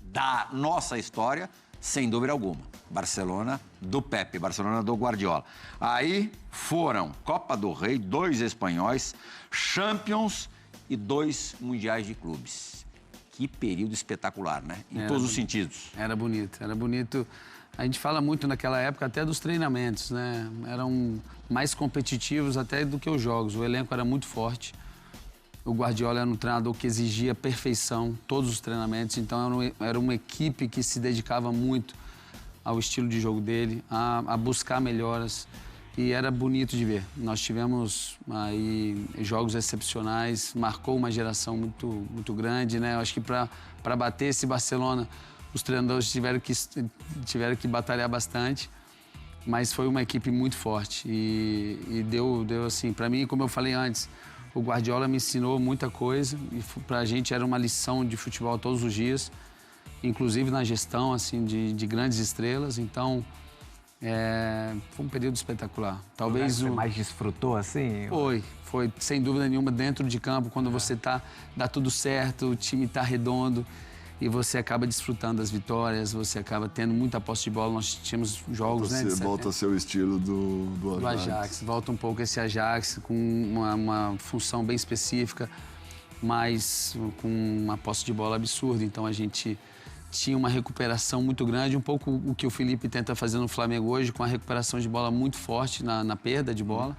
da nossa história, sem dúvida alguma. Barcelona do Pepe, Barcelona do Guardiola. Aí foram Copa do Rei, 2 espanhóis, Champions e 2 mundiais de clubes. Que período espetacular, né? Em todos os sentidos. Era bonito, era bonito. A gente fala muito naquela época até dos treinamentos, né? Eram mais competitivos até do que os jogos. O elenco era muito forte. O Guardiola era um treinador que exigia perfeição, todos os treinamentos. Então era uma equipe que se dedicava muito ao estilo de jogo dele, a buscar melhoras. E era bonito de ver. Nós tivemos aí jogos excepcionais, marcou uma geração muito, muito grande, né? Eu acho que para bater esse Barcelona, os treinadores tiveram que batalhar bastante, mas foi uma equipe muito forte e deu assim, para mim, como eu falei antes, o Guardiola me ensinou muita coisa e para a gente era uma lição de futebol todos os dias, inclusive na gestão assim de grandes estrelas. Então foi um período espetacular. Talvez Você mais desfrutou assim? Foi sem dúvida nenhuma dentro de campo, quando você dá tudo certo, o time está redondo e você acaba desfrutando das vitórias, você acaba tendo muita posse de bola. Nós tínhamos jogos, né? Volta a ser o estilo do Ajax. Volta um pouco esse Ajax com uma função bem específica, mas com uma posse de bola absurda. Então a gente tinha uma recuperação muito grande, um pouco o que o Felipe tenta fazer no Flamengo hoje, com a recuperação de bola muito forte na perda de bola.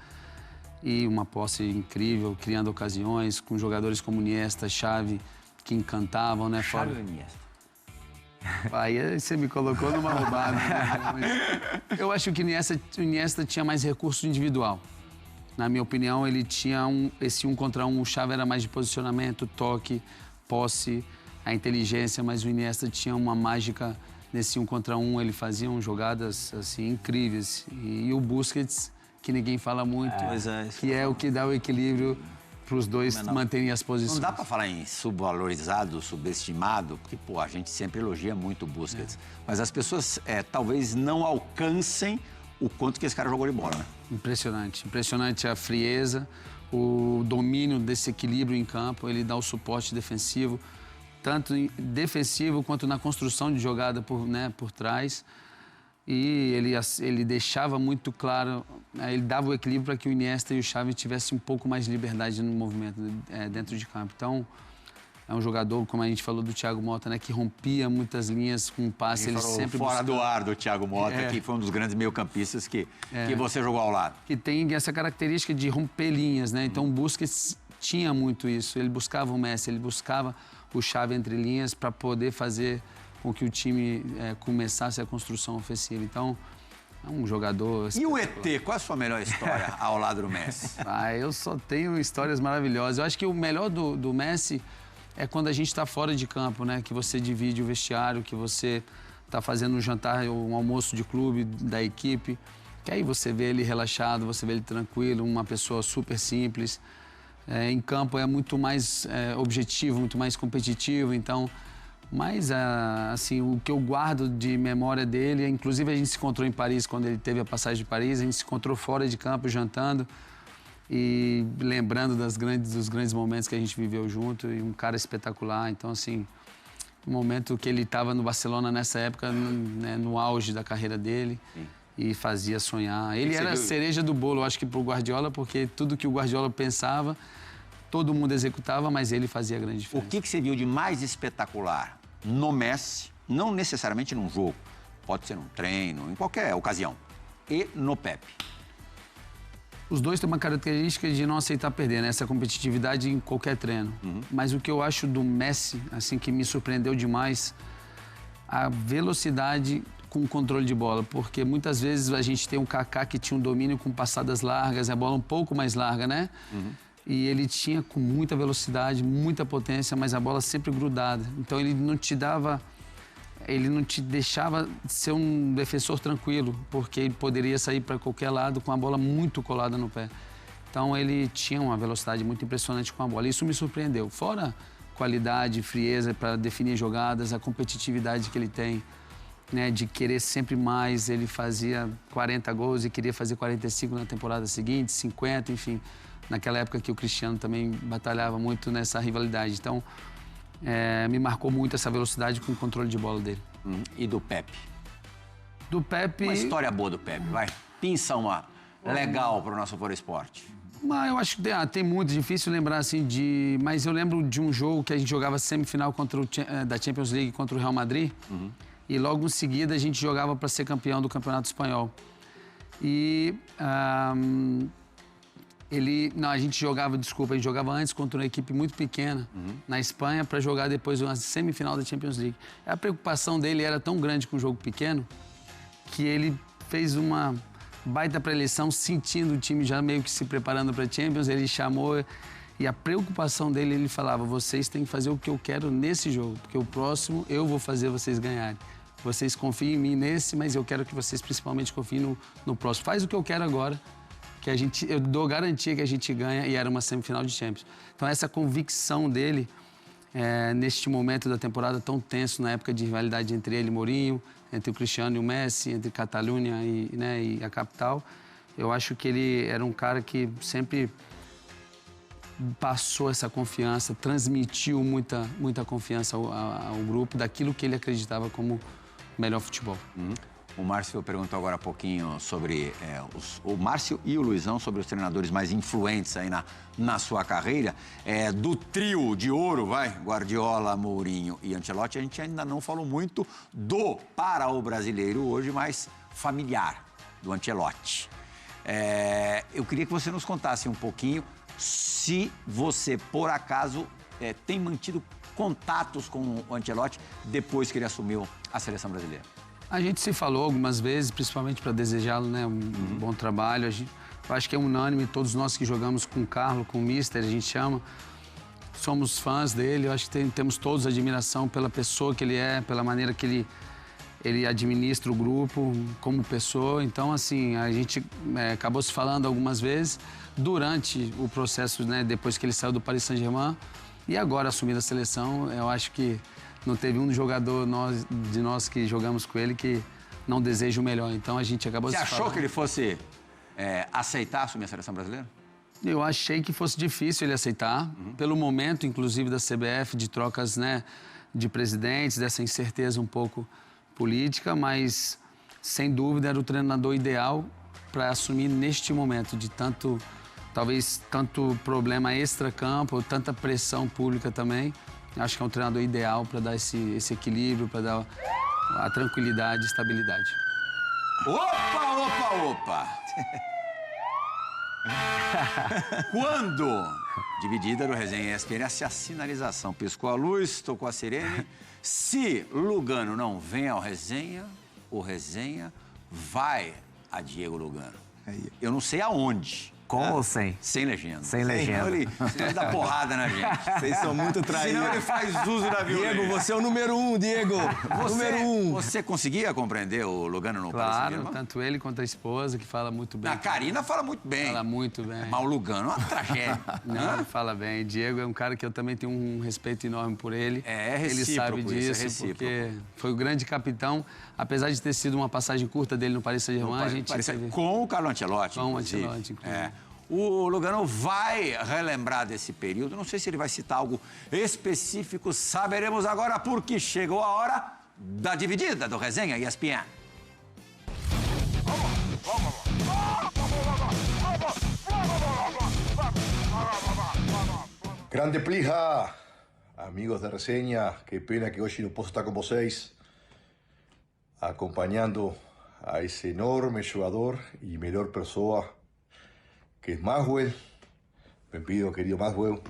E uma posse incrível, criando ocasiões, com jogadores como Iniesta, Xavi, que encantavam, né? Xavi e Iniesta. Aí você me colocou numa roubada. Né? Eu acho que o Iniesta tinha mais recurso individual. Na minha opinião, ele tinha esse 1 contra 1. O Xavi era mais de posicionamento, toque, posse, a inteligência, mas o Iniesta tinha uma mágica nesse 1 contra 1. Ele fazia jogadas assim, incríveis. E o Busquets, que ninguém fala muito, que é o que dá o equilíbrio para os dois manterem as posições. Não dá para falar em subvalorizado, subestimado, porque, pô, a gente sempre elogia muito o Busquets. Mas as pessoas talvez não alcancem o quanto que esse cara jogou de bola, né? Impressionante. Impressionante a frieza, o domínio desse equilíbrio em campo. Ele dá o suporte defensivo, tanto defensivo quanto na construção de jogada por trás. E ele deixava muito claro, ele dava o equilíbrio para que o Iniesta e o Xavi tivessem um pouco mais de liberdade no movimento dentro de campo. Então, é um jogador, como a gente falou do Thiago Motta, né, que rompia muitas linhas com um passe. Ele sempre fora do ar do Thiago Motta, que foi um dos grandes meio-campistas que você jogou ao lado. Que tem essa característica de romper linhas, né? Então, o Busquets tinha muito isso. Ele buscava o Messi, ele buscava o Xavi entre linhas para poder fazer com que o time começasse a construção ofensiva. Então, é um jogador... E o ET, qual é a sua melhor história ao lado do Messi? Eu só tenho histórias maravilhosas. Eu acho que o melhor do Messi é quando a gente está fora de campo, né? Que você divide o vestiário, que você está fazendo um jantar, um almoço de clube da equipe. Que aí você vê ele relaxado, você vê ele tranquilo, uma pessoa super simples. Em campo é muito mais objetivo, muito mais competitivo, então... Mas, assim, o que eu guardo de memória dele, inclusive a gente se encontrou em Paris, quando ele teve a passagem de Paris, a gente se encontrou fora de campo, jantando e lembrando dos grandes momentos que a gente viveu junto, e um cara espetacular. Então, assim, o momento que ele estava no Barcelona nessa época, né, no auge da carreira dele, e fazia sonhar. Ele era a cereja do bolo, acho que, para o Guardiola, porque tudo que o Guardiola pensava, todo mundo executava, mas ele fazia a grande diferença. O que você viu de mais espetacular no Messi, não necessariamente num jogo, pode ser num treino, em qualquer ocasião, e no Pepe? Os dois têm uma característica de não aceitar perder, né? Essa competitividade em qualquer treino. Mas o que eu acho do Messi, assim, que me surpreendeu demais, a velocidade com o controle de bola, porque muitas vezes a gente tem um Kaká que tinha um domínio com passadas largas, a bola um pouco mais larga, né? E ele tinha com muita velocidade, muita potência, mas a bola sempre grudada. Então ele não te deixava ser um defensor tranquilo, porque ele poderia sair para qualquer lado com a bola muito colada no pé. Então ele tinha uma velocidade muito impressionante com a bola. Isso me surpreendeu. Fora qualidade, frieza para definir jogadas, a competitividade que ele tem, né, de querer sempre mais. Ele fazia 40 gols e queria fazer 45 na temporada seguinte, 50, enfim. Naquela época que o Cristiano também batalhava muito nessa rivalidade. Então, me marcou muito essa velocidade com o controle de bola dele. E do Pepe? Do Pepe... Uma história boa do Pepe, vai. Pinça uma legal para o nosso Fora Esporte. Mas eu acho que tem muito, difícil lembrar assim de... Mas eu lembro de um jogo que a gente jogava semifinal da Champions League contra o Real Madrid. E logo em seguida a gente jogava para ser campeão do Campeonato Espanhol. E... a gente jogava antes contra uma equipe muito pequena na Espanha para jogar depois uma semifinal da Champions League. A preocupação dele era tão grande com o jogo pequeno que ele fez uma baita pré-eleição, sentindo o time já meio que se preparando para a Champions. Ele chamou e a preocupação dele, ele falava: vocês têm que fazer o que eu quero nesse jogo, porque o próximo eu vou fazer vocês ganharem. Vocês confiam em mim nesse, mas eu quero que vocês principalmente confiem no próximo. Faz o que eu quero agora, que eu dou garantia que a gente ganha, e era uma semifinal de Champions. Então, essa convicção dele, neste momento da temporada tão tenso, na época de rivalidade entre ele e Mourinho, entre o Cristiano e o Messi, entre Catalunha e a capital, eu acho que ele era um cara que sempre passou essa confiança, transmitiu muita confiança ao grupo, daquilo que ele acreditava como melhor futebol. O Márcio perguntou agora há pouquinho sobre o Márcio e o Luizão, sobre os treinadores mais influentes aí na sua carreira. Do trio de ouro, Guardiola, Mourinho e Ancelotti, a gente ainda não falou muito para o brasileiro hoje, mais familiar, do Ancelotti. Eu queria que você nos contasse um pouquinho se você, por acaso, tem mantido contatos com o Ancelotti depois que ele assumiu a seleção brasileira. A gente se falou algumas vezes, principalmente para desejá-lo, né, um bom trabalho. Eu acho que é unânime, todos nós que jogamos com o Carlo, com o Mister, a gente chama, somos fãs dele. Eu acho que temos todos admiração pela pessoa que ele é, pela maneira que ele administra o grupo como pessoa. Então, assim, a gente acabou se falando algumas vezes durante o processo, né, depois que ele saiu do Paris Saint-Germain e agora assumindo a seleção. Eu acho que não teve um jogador de nós que jogamos com ele que não deseja o melhor. Então, a gente acabou se falando. Você achou que ele fosse aceitar assumir a seleção brasileira? Eu achei que fosse difícil ele aceitar, pelo momento, inclusive, da CBF, de trocas, né, de presidentes, dessa incerteza um pouco política, mas, sem dúvida, era o treinador ideal para assumir neste momento de tanto problema extra-campo, tanta pressão pública também. Acho que é um treinador ideal para dar esse equilíbrio, para dar a tranquilidade e estabilidade. Opa! Quando, dividida no Resenha ESPN, essa sinalização piscou a luz, tocou a sirene. Se Lugano não vem ao Resenha, o Resenha vai a Diego Lugano. Eu não sei aonde. Com ou sem? Sem legenda. Sem legenda. Senão ele dá porrada na gente. Vocês são muito traídos. Senão ele faz uso da violência. Diego, você é o número 1, Diego. Número 1. Você conseguia compreender o Lugano no Paris Claro, Saint-Germain? tanto ele quanto a esposa, que fala muito bem. A Karina fala muito bem. Fala muito bem. Mas o Lugano é uma tragédia. Não, ele fala bem. Diego é um cara que eu também tenho um respeito enorme por ele. É recíproco. Ele sabe Isso, disso, é recíproco. porque foi o grande capitão. Apesar de ter sido uma passagem curta dele no Paris Saint-Germain, a gente teve... Com o Carlo Ancelotti, Com o inclusive. Ancelotti, inclusive. É. O Lugano vai relembrar desse período. Não sei se ele vai citar algo específico. Saberemos agora, porque chegou a hora da dividida do Resenha ESPN. Grande Plija, amigos da Resenha, qué pena que hoy no puedo estar con vocês, acompañando a ese enorme jugador y mejor persona que es Maxwell. Bem-vindo, querido Maxwell.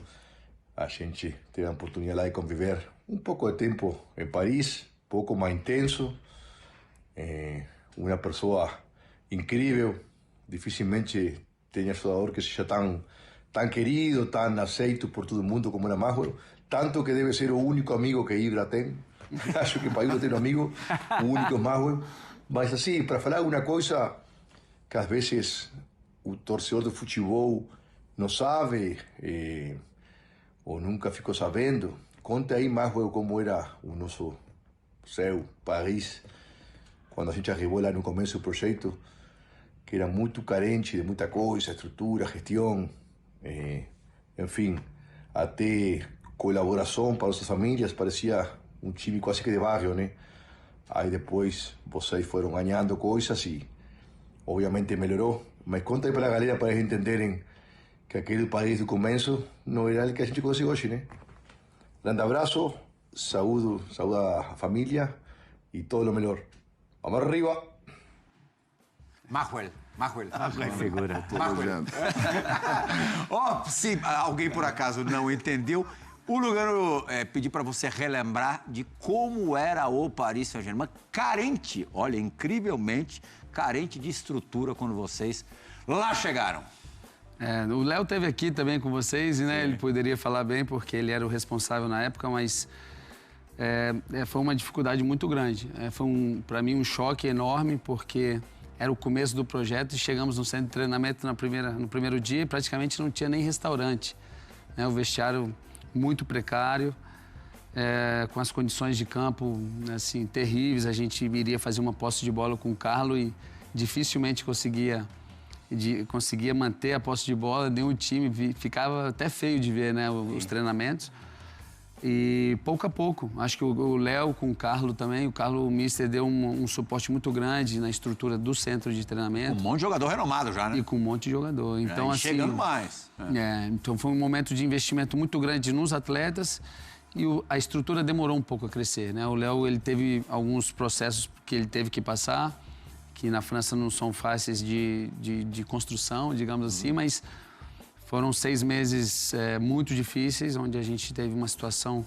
A gente teve a oportunidade de conviver um pouco de tempo em Paris, pouco mais intenso. Uma pessoa incrível, dificilmente tem jogador que seja tão querido, tão aceito por todo mundo como era Maxwell, tanto que deve ser o único amigo que Ibra tem. Acho que para Ibra tem um amigo, o único é Maxwell. Mas assim, para falar uma coisa que às vezes o torcedor do futebol não sabe ou nunca ficou sabendo, conta aí, Maxwell, como era o nosso céu, Paris, quando a gente arribou lá no começo do projeto, que era muito carente de muita coisa, estrutura, gestão, enfim, até colaboração para nossas famílias, parecia um time quase que de bairro, né? Aí depois vocês foram ganhando coisas e obviamente melhorou. Mas conta aí para a galera, para eles entenderem que aquele Paris do começo não era o que a gente conseguiu hoje, né? Grande abraço, saúde a família e todo o melhor. Vamos arriba! Maxwell. Figura. Se alguém por acaso não entendeu, o Lugano pediu para você relembrar de como era o Paris Saint-Germain, carente, olha, incrivelmente carente de estrutura quando vocês lá chegaram. O Léo esteve aqui também com vocês e, né, ele poderia falar bem porque ele era o responsável na época, mas foi uma dificuldade muito grande. Foi, para mim, um choque enorme porque era o começo do projeto e chegamos no centro de treinamento no primeiro dia e praticamente não tinha nem restaurante. O vestiário muito precário, com as condições de campo assim, terríveis. A gente iria fazer uma posse de bola com o Carlo e dificilmente conseguia manter a posse de bola, nenhum time, ficava até feio de ver, né, os treinamentos. E pouco a pouco, acho que o Léo com o Carlo também, o Mister deu um suporte muito grande na estrutura do centro de treinamento. Um monte de jogador renomado já, né? E com um monte de jogador. Então, assim, chegando mais. Então foi um momento de investimento muito grande nos atletas e a estrutura demorou um pouco a crescer, né? O Léo, ele teve alguns processos que ele teve que passar, que na França não são fáceis de construção, digamos assim, mas foram 6 meses muito difíceis, onde a gente teve uma situação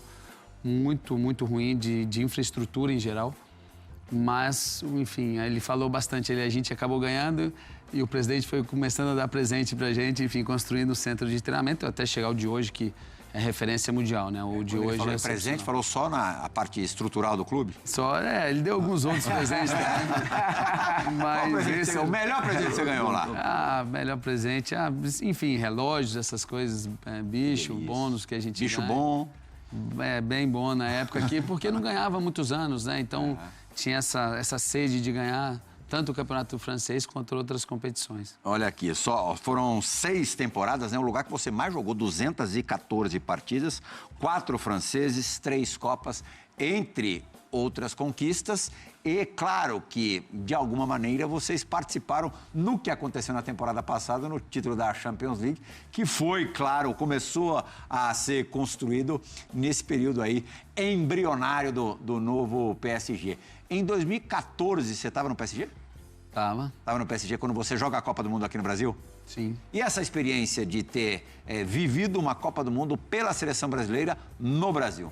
muito, muito ruim de infraestrutura em geral. Mas, enfim, ele falou bastante, a gente acabou ganhando e o presidente foi começando a dar presente pra gente, enfim, construindo o centro de treinamento, até chegar o de hoje, que referência mundial, né? O de hoje falou é em presente, falou só na parte estrutural do clube? Só, ele deu alguns outros presentes também. Mas esse O melhor presente que você ganhou lá? Melhor presente, enfim, relógios, essas coisas, bicho, bônus que a gente Bicho ganha. bom. Bem bom na época aqui, porque não ganhava há muitos anos, né? Então tinha essa sede de ganhar tanto o campeonato francês quanto outras competições. Olha aqui, foram 6 temporadas, né? O lugar que você mais jogou, 214 partidas, 4 franceses, 3 Copas, entre outras conquistas. E claro que, de alguma maneira, vocês participaram no que aconteceu na temporada passada, no título da Champions League, que foi, claro, começou a ser construído nesse período aí embrionário do novo PSG. Em 2014, você estava no PSG? Estava. Estava no PSG quando você joga a Copa do Mundo aqui no Brasil? Sim. E essa experiência de ter vivido uma Copa do Mundo pela seleção brasileira no Brasil?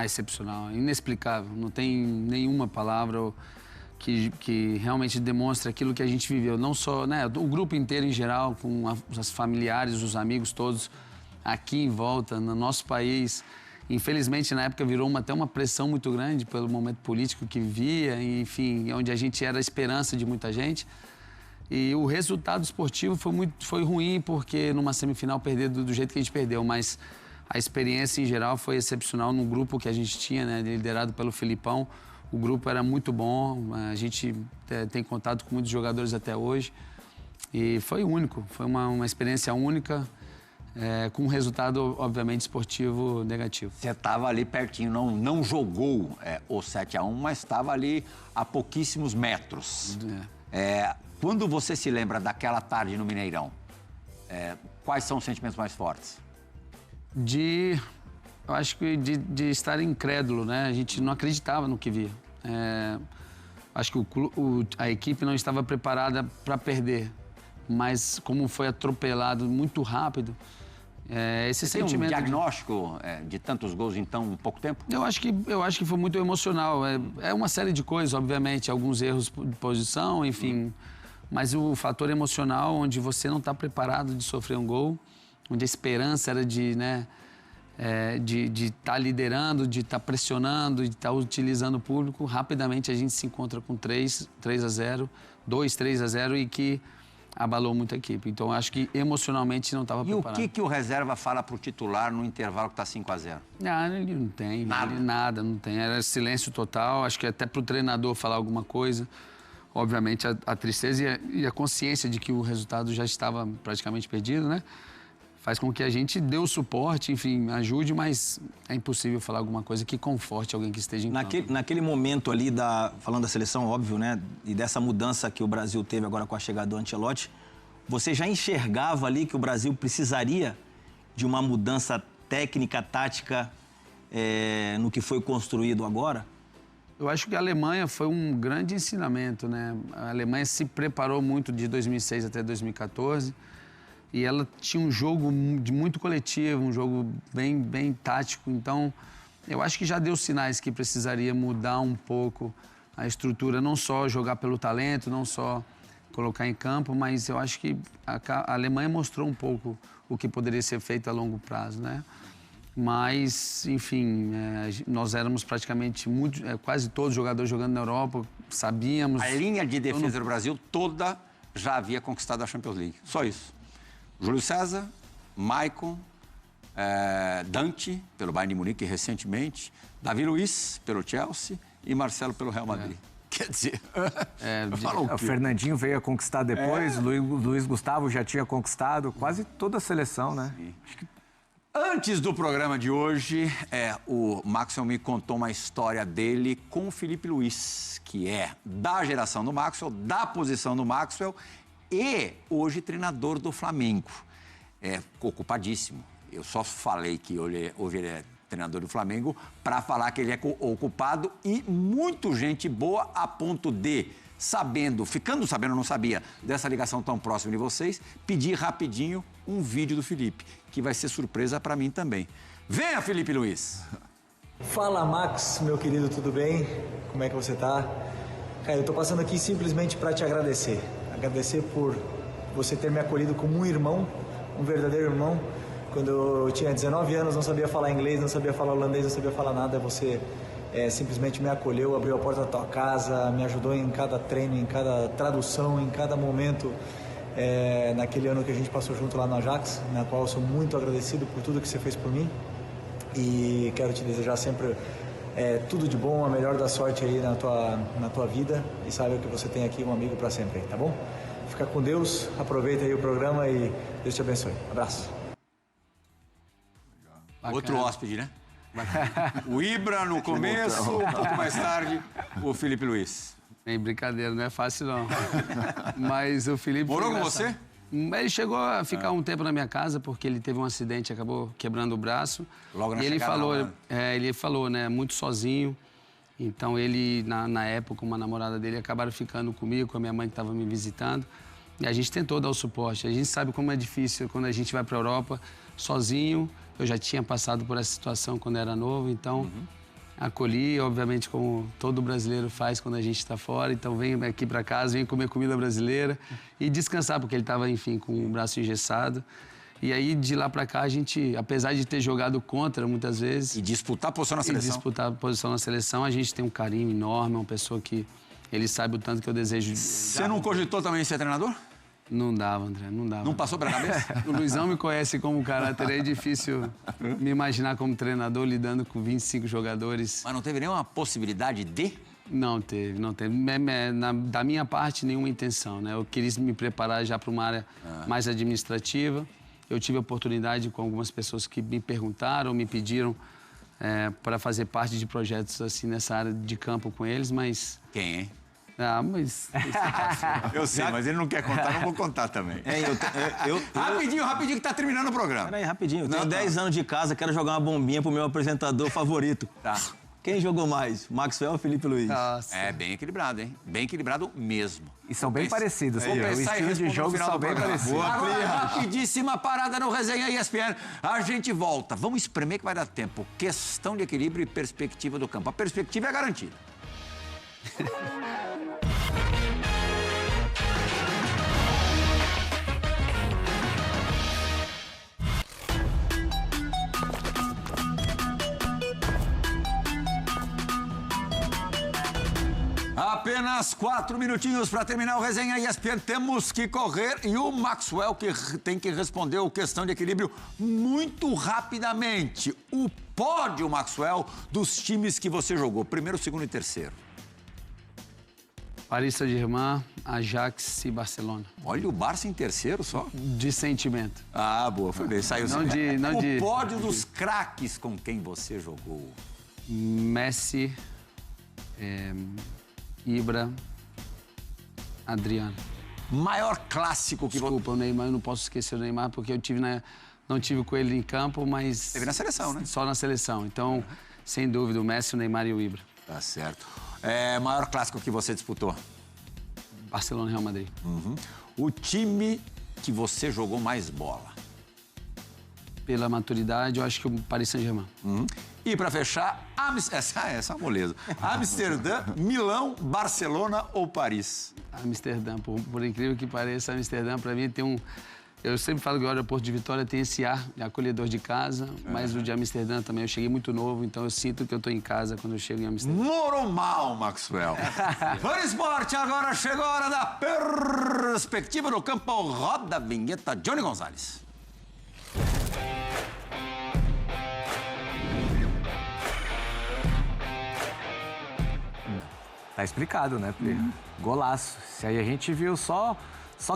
Excepcional, inexplicável. Não tem nenhuma palavra que realmente demonstre aquilo que a gente viveu. Não só, né, o grupo inteiro em geral, com os familiares, os amigos todos aqui em volta, no nosso país. Infelizmente, na época, virou até uma pressão muito grande pelo momento político que vivia, enfim, onde a gente era a esperança de muita gente. E o resultado esportivo foi ruim, porque numa semifinal perder do jeito que a gente perdeu, mas a experiência em geral foi excepcional no grupo que a gente tinha, né, liderado pelo Filipão. O grupo era muito bom, a gente tem contato com muitos jogadores até hoje. E foi único, foi uma experiência única. Com um resultado, obviamente, esportivo negativo. Você estava ali pertinho, não jogou o 7-1, mas estava ali a pouquíssimos metros. Quando você se lembra daquela tarde no Mineirão, quais são os sentimentos mais fortes? Eu acho que de estar incrédulo, né? A gente não acreditava no que via. Acho que a equipe não estava preparada para perder, mas como foi atropelado muito rápido, esse Você sentimento... tem um diagnóstico de tantos gols em tão pouco tempo? Eu acho que foi muito emocional. É uma série de coisas, obviamente, alguns erros de posição, enfim. Mas o fator emocional, onde você não está preparado de sofrer um gol, onde a esperança era de estar liderando, de estar pressionando, de estar utilizando o público, rapidamente a gente se encontra com 3-0, 2-3-0 e que abalou muito a equipe. Então, acho que emocionalmente não estava preparado. E o que o reserva fala para o titular no intervalo que está 5-0? Ele não tem. Nada? Não tem. Era silêncio total. Acho que até para o treinador falar alguma coisa. Obviamente, a tristeza e a consciência de que o resultado já estava praticamente perdido, né? Faz com que a gente dê o suporte, enfim, ajude, mas é impossível falar alguma coisa que conforte alguém que esteja em campo. Naquele momento ali, falando da seleção, óbvio, né? E dessa mudança que o Brasil teve agora com a chegada do Ancelotti, você já enxergava ali que o Brasil precisaria de uma mudança técnica, tática, no que foi construído agora? Eu acho que a Alemanha foi um grande ensinamento, né? A Alemanha se preparou muito de 2006 até 2014 e ela tinha um jogo muito coletivo, um jogo bem tático. Então, eu acho que já deu sinais que precisaria mudar um pouco a estrutura, não só jogar pelo talento, não só colocar em campo, mas eu acho que a Alemanha mostrou um pouco o que poderia ser feito a longo prazo, né? Mas, enfim, nós éramos praticamente quase todos jogadores jogando na Europa, sabíamos... A linha de defesa do Brasil toda já havia conquistado a Champions League, só isso. Júlio César, Maicon, Dante, pelo Bayern de Munique recentemente, Davi Luiz, pelo Chelsea e Marcelo pelo Real Madrid. Quer dizer, o Fernandinho veio a conquistar depois, Luiz Gustavo já tinha conquistado quase toda a seleção, né? Acho que antes do programa de hoje, o Maxwell me contou uma história dele com o Felipe Luiz, que é da geração do Maxwell, da posição do Maxwell e hoje treinador do Flamengo. Ocupadíssimo. Eu só falei que hoje ele é treinador do Flamengo para falar que ele é ocupado e muito gente boa a ponto de, ficando sabendo, não sabia, dessa ligação tão próxima de vocês, pedir rapidinho um vídeo do Felipe, que vai ser surpresa para mim também. Venha, Felipe Luiz! Fala, Max, meu querido, tudo bem? Como é que você tá? Cara, eu tô passando aqui simplesmente para te agradecer. Agradecer por você ter me acolhido como um irmão, um verdadeiro irmão. Quando eu tinha 19 anos, não sabia falar inglês, não sabia falar holandês, não sabia falar nada, você simplesmente me acolheu, abriu a porta da tua casa, me ajudou em cada treino, em cada tradução, em cada momento, naquele ano que a gente passou junto lá no Ajax, na qual eu sou muito agradecido por tudo que você fez por mim, e quero te desejar sempre tudo de bom, a melhor da sorte aí na tua vida, e saiba que você tem aqui um amigo para sempre, tá bom? Fica com Deus, aproveita aí o programa e Deus te abençoe. Abraço. Bacana. Outro hóspede, né? O Ibra no começo, um pouco mais tarde, o Felipe Luiz. Bem, brincadeira, não é fácil não. Mas o Felipe... Morou com você? Ele chegou a ficar um tempo na minha casa porque ele teve um acidente e acabou quebrando o braço. Logo na e ele chegada, falou, ele falou, né, muito sozinho. Então ele, na época, uma namorada dele, acabaram ficando comigo, com a minha mãe que estava me visitando. E a gente tentou dar o suporte. A gente sabe como é difícil quando a gente vai para a Europa sozinho. Eu já tinha passado por essa situação quando era novo, então acolhi, obviamente, como todo brasileiro faz quando a gente está fora. Então vem aqui para casa, vem comer comida brasileira e descansar, porque ele estava, enfim, com o braço engessado. E aí, de lá para cá, a gente, apesar de ter jogado contra muitas vezes... E disputar a posição na seleção. E disputar a posição na seleção, a gente tem um carinho enorme, uma pessoa que ele sabe o tanto que eu desejo... Você não cogitou também ser treinador? Não dava, André, não dava. Não passou pela cabeça? O Luizão me conhece como caráter, é difícil me imaginar como treinador lidando com 25 jogadores. Mas não teve nenhuma possibilidade de? Não teve. Da minha parte, nenhuma intenção, né? Eu queria me preparar já para uma área mais administrativa. Eu tive a oportunidade com algumas pessoas que me perguntaram, me pediram para fazer parte de projetos assim nessa área de campo com eles, mas... Quem, hein? Ah, mas... Eu sei, mas ele não quer contar, não vou contar também. Rapidinho, que tá terminando o programa. Peraí, rapidinho. Eu tenho 10 anos de casa, quero jogar uma bombinha pro meu apresentador favorito. Tá. Quem jogou mais? Maxwell ou Felipe Luiz? Nossa. É bem equilibrado, hein? Bem equilibrado mesmo. E são bem parecidos. Vou O pensar e estilo de responder no jogo final são do bem programa. parecidos. Agora, rapidíssima parada no Resenha ESPN. A gente volta. Vamos espremer que vai dar tempo. Questão de equilíbrio e perspectiva do campo. A perspectiva é garantida. Apenas 4 minutinhos para terminar o Resenha ESPN. Temos que correr e o Maxwell que tem que responder a questão de equilíbrio muito rapidamente. O pódio, Maxwell, dos times que você jogou, primeiro, segundo e terceiro. Paris Saint-Germain, Ajax e Barcelona. Olha o Barça em terceiro só. De sentimento. Ah, boa, foi bem, saiu Não de... O pódio dos craques com quem você jogou. Messi, Ibra, Adriano. Maior clássico que Desculpa, o Neymar, eu não posso esquecer o Neymar, porque eu não tive com ele em campo, mas... Teve na seleção, né? Só na seleção. Então, sem dúvida, o Messi, o Neymar e o Ibra. Tá certo. Maior clássico que você disputou? Barcelona e Real Madrid. O time que você jogou mais bola? Pela maturidade, eu acho que o Paris Saint-Germain. E para fechar, essa é uma moleza. Amsterdã, Milão, Barcelona ou Paris? Amsterdã, por incrível que pareça, Amsterdã para mim tem um... Eu sempre falo que o aeroporto de Vitória tem esse ar de acolhedor de casa, mas o de Amsterdã também, eu cheguei muito novo, então eu sinto que eu estou em casa quando eu chego em Amsterdã. Normal, Maxwell. Fã Esporte, agora chegou a hora da perspectiva no campo. Roda a vinheta, Johnny Gonzalez. Tá explicado, né, Pri? Golaço. Isso aí a gente viu só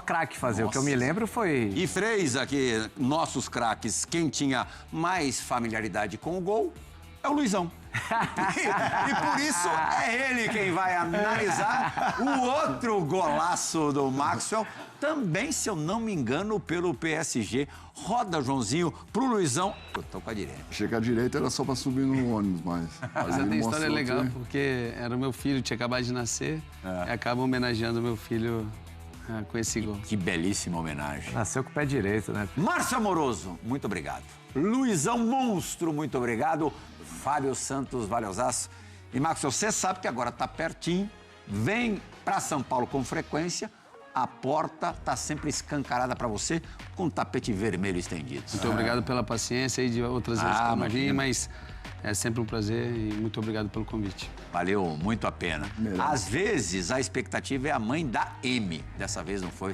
craque fazer. O que eu me lembro foi... E Freis aqui, nossos craques, quem tinha mais familiaridade com o gol é o Luizão. E por isso é ele quem vai analisar o outro golaço do Maxwell. Também, se eu não me engano, pelo PSG. Roda, Joãozinho, pro Luizão. Eu tô com a direita. Achei que a direita era só pra subir no ônibus, mas... Mas ele tem história mostrou legal, que- porque era o meu filho, tinha acabado de nascer, e acaba homenageando o meu filho com esse gol. Que belíssima homenagem. Nasceu com o pé direito, né? Márcio Amoroso, muito obrigado. Luizão Monstro, muito obrigado. Fábio Santos, valeuzaço. E, Maxwell, você sabe que agora tá pertinho. Vem para São Paulo com frequência. a porta está sempre escancarada para você, com o tapete vermelho estendido. Muito obrigado pela paciência e de outras vezes que eu não vim, imagina. mas é sempre um prazer e muito obrigado pelo convite. Valeu muito a pena. Às vezes, a expectativa é a mãe da M. Dessa vez não foi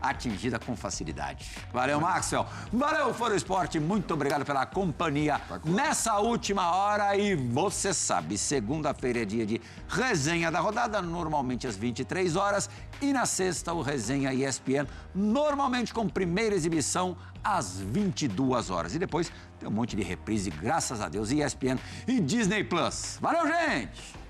atingida com facilidade. Valeu, Maxwell. Valeu, Foro Esporte. Muito obrigado pela companhia nessa última hora. E você sabe, segunda-feira é dia de resenha da rodada, normalmente às 23 horas. E na sexta, o Resenha ESPN, normalmente com primeira exibição às 22 horas. E depois tem um monte de reprise, graças a Deus, ESPN e Disney Plus. Valeu, gente!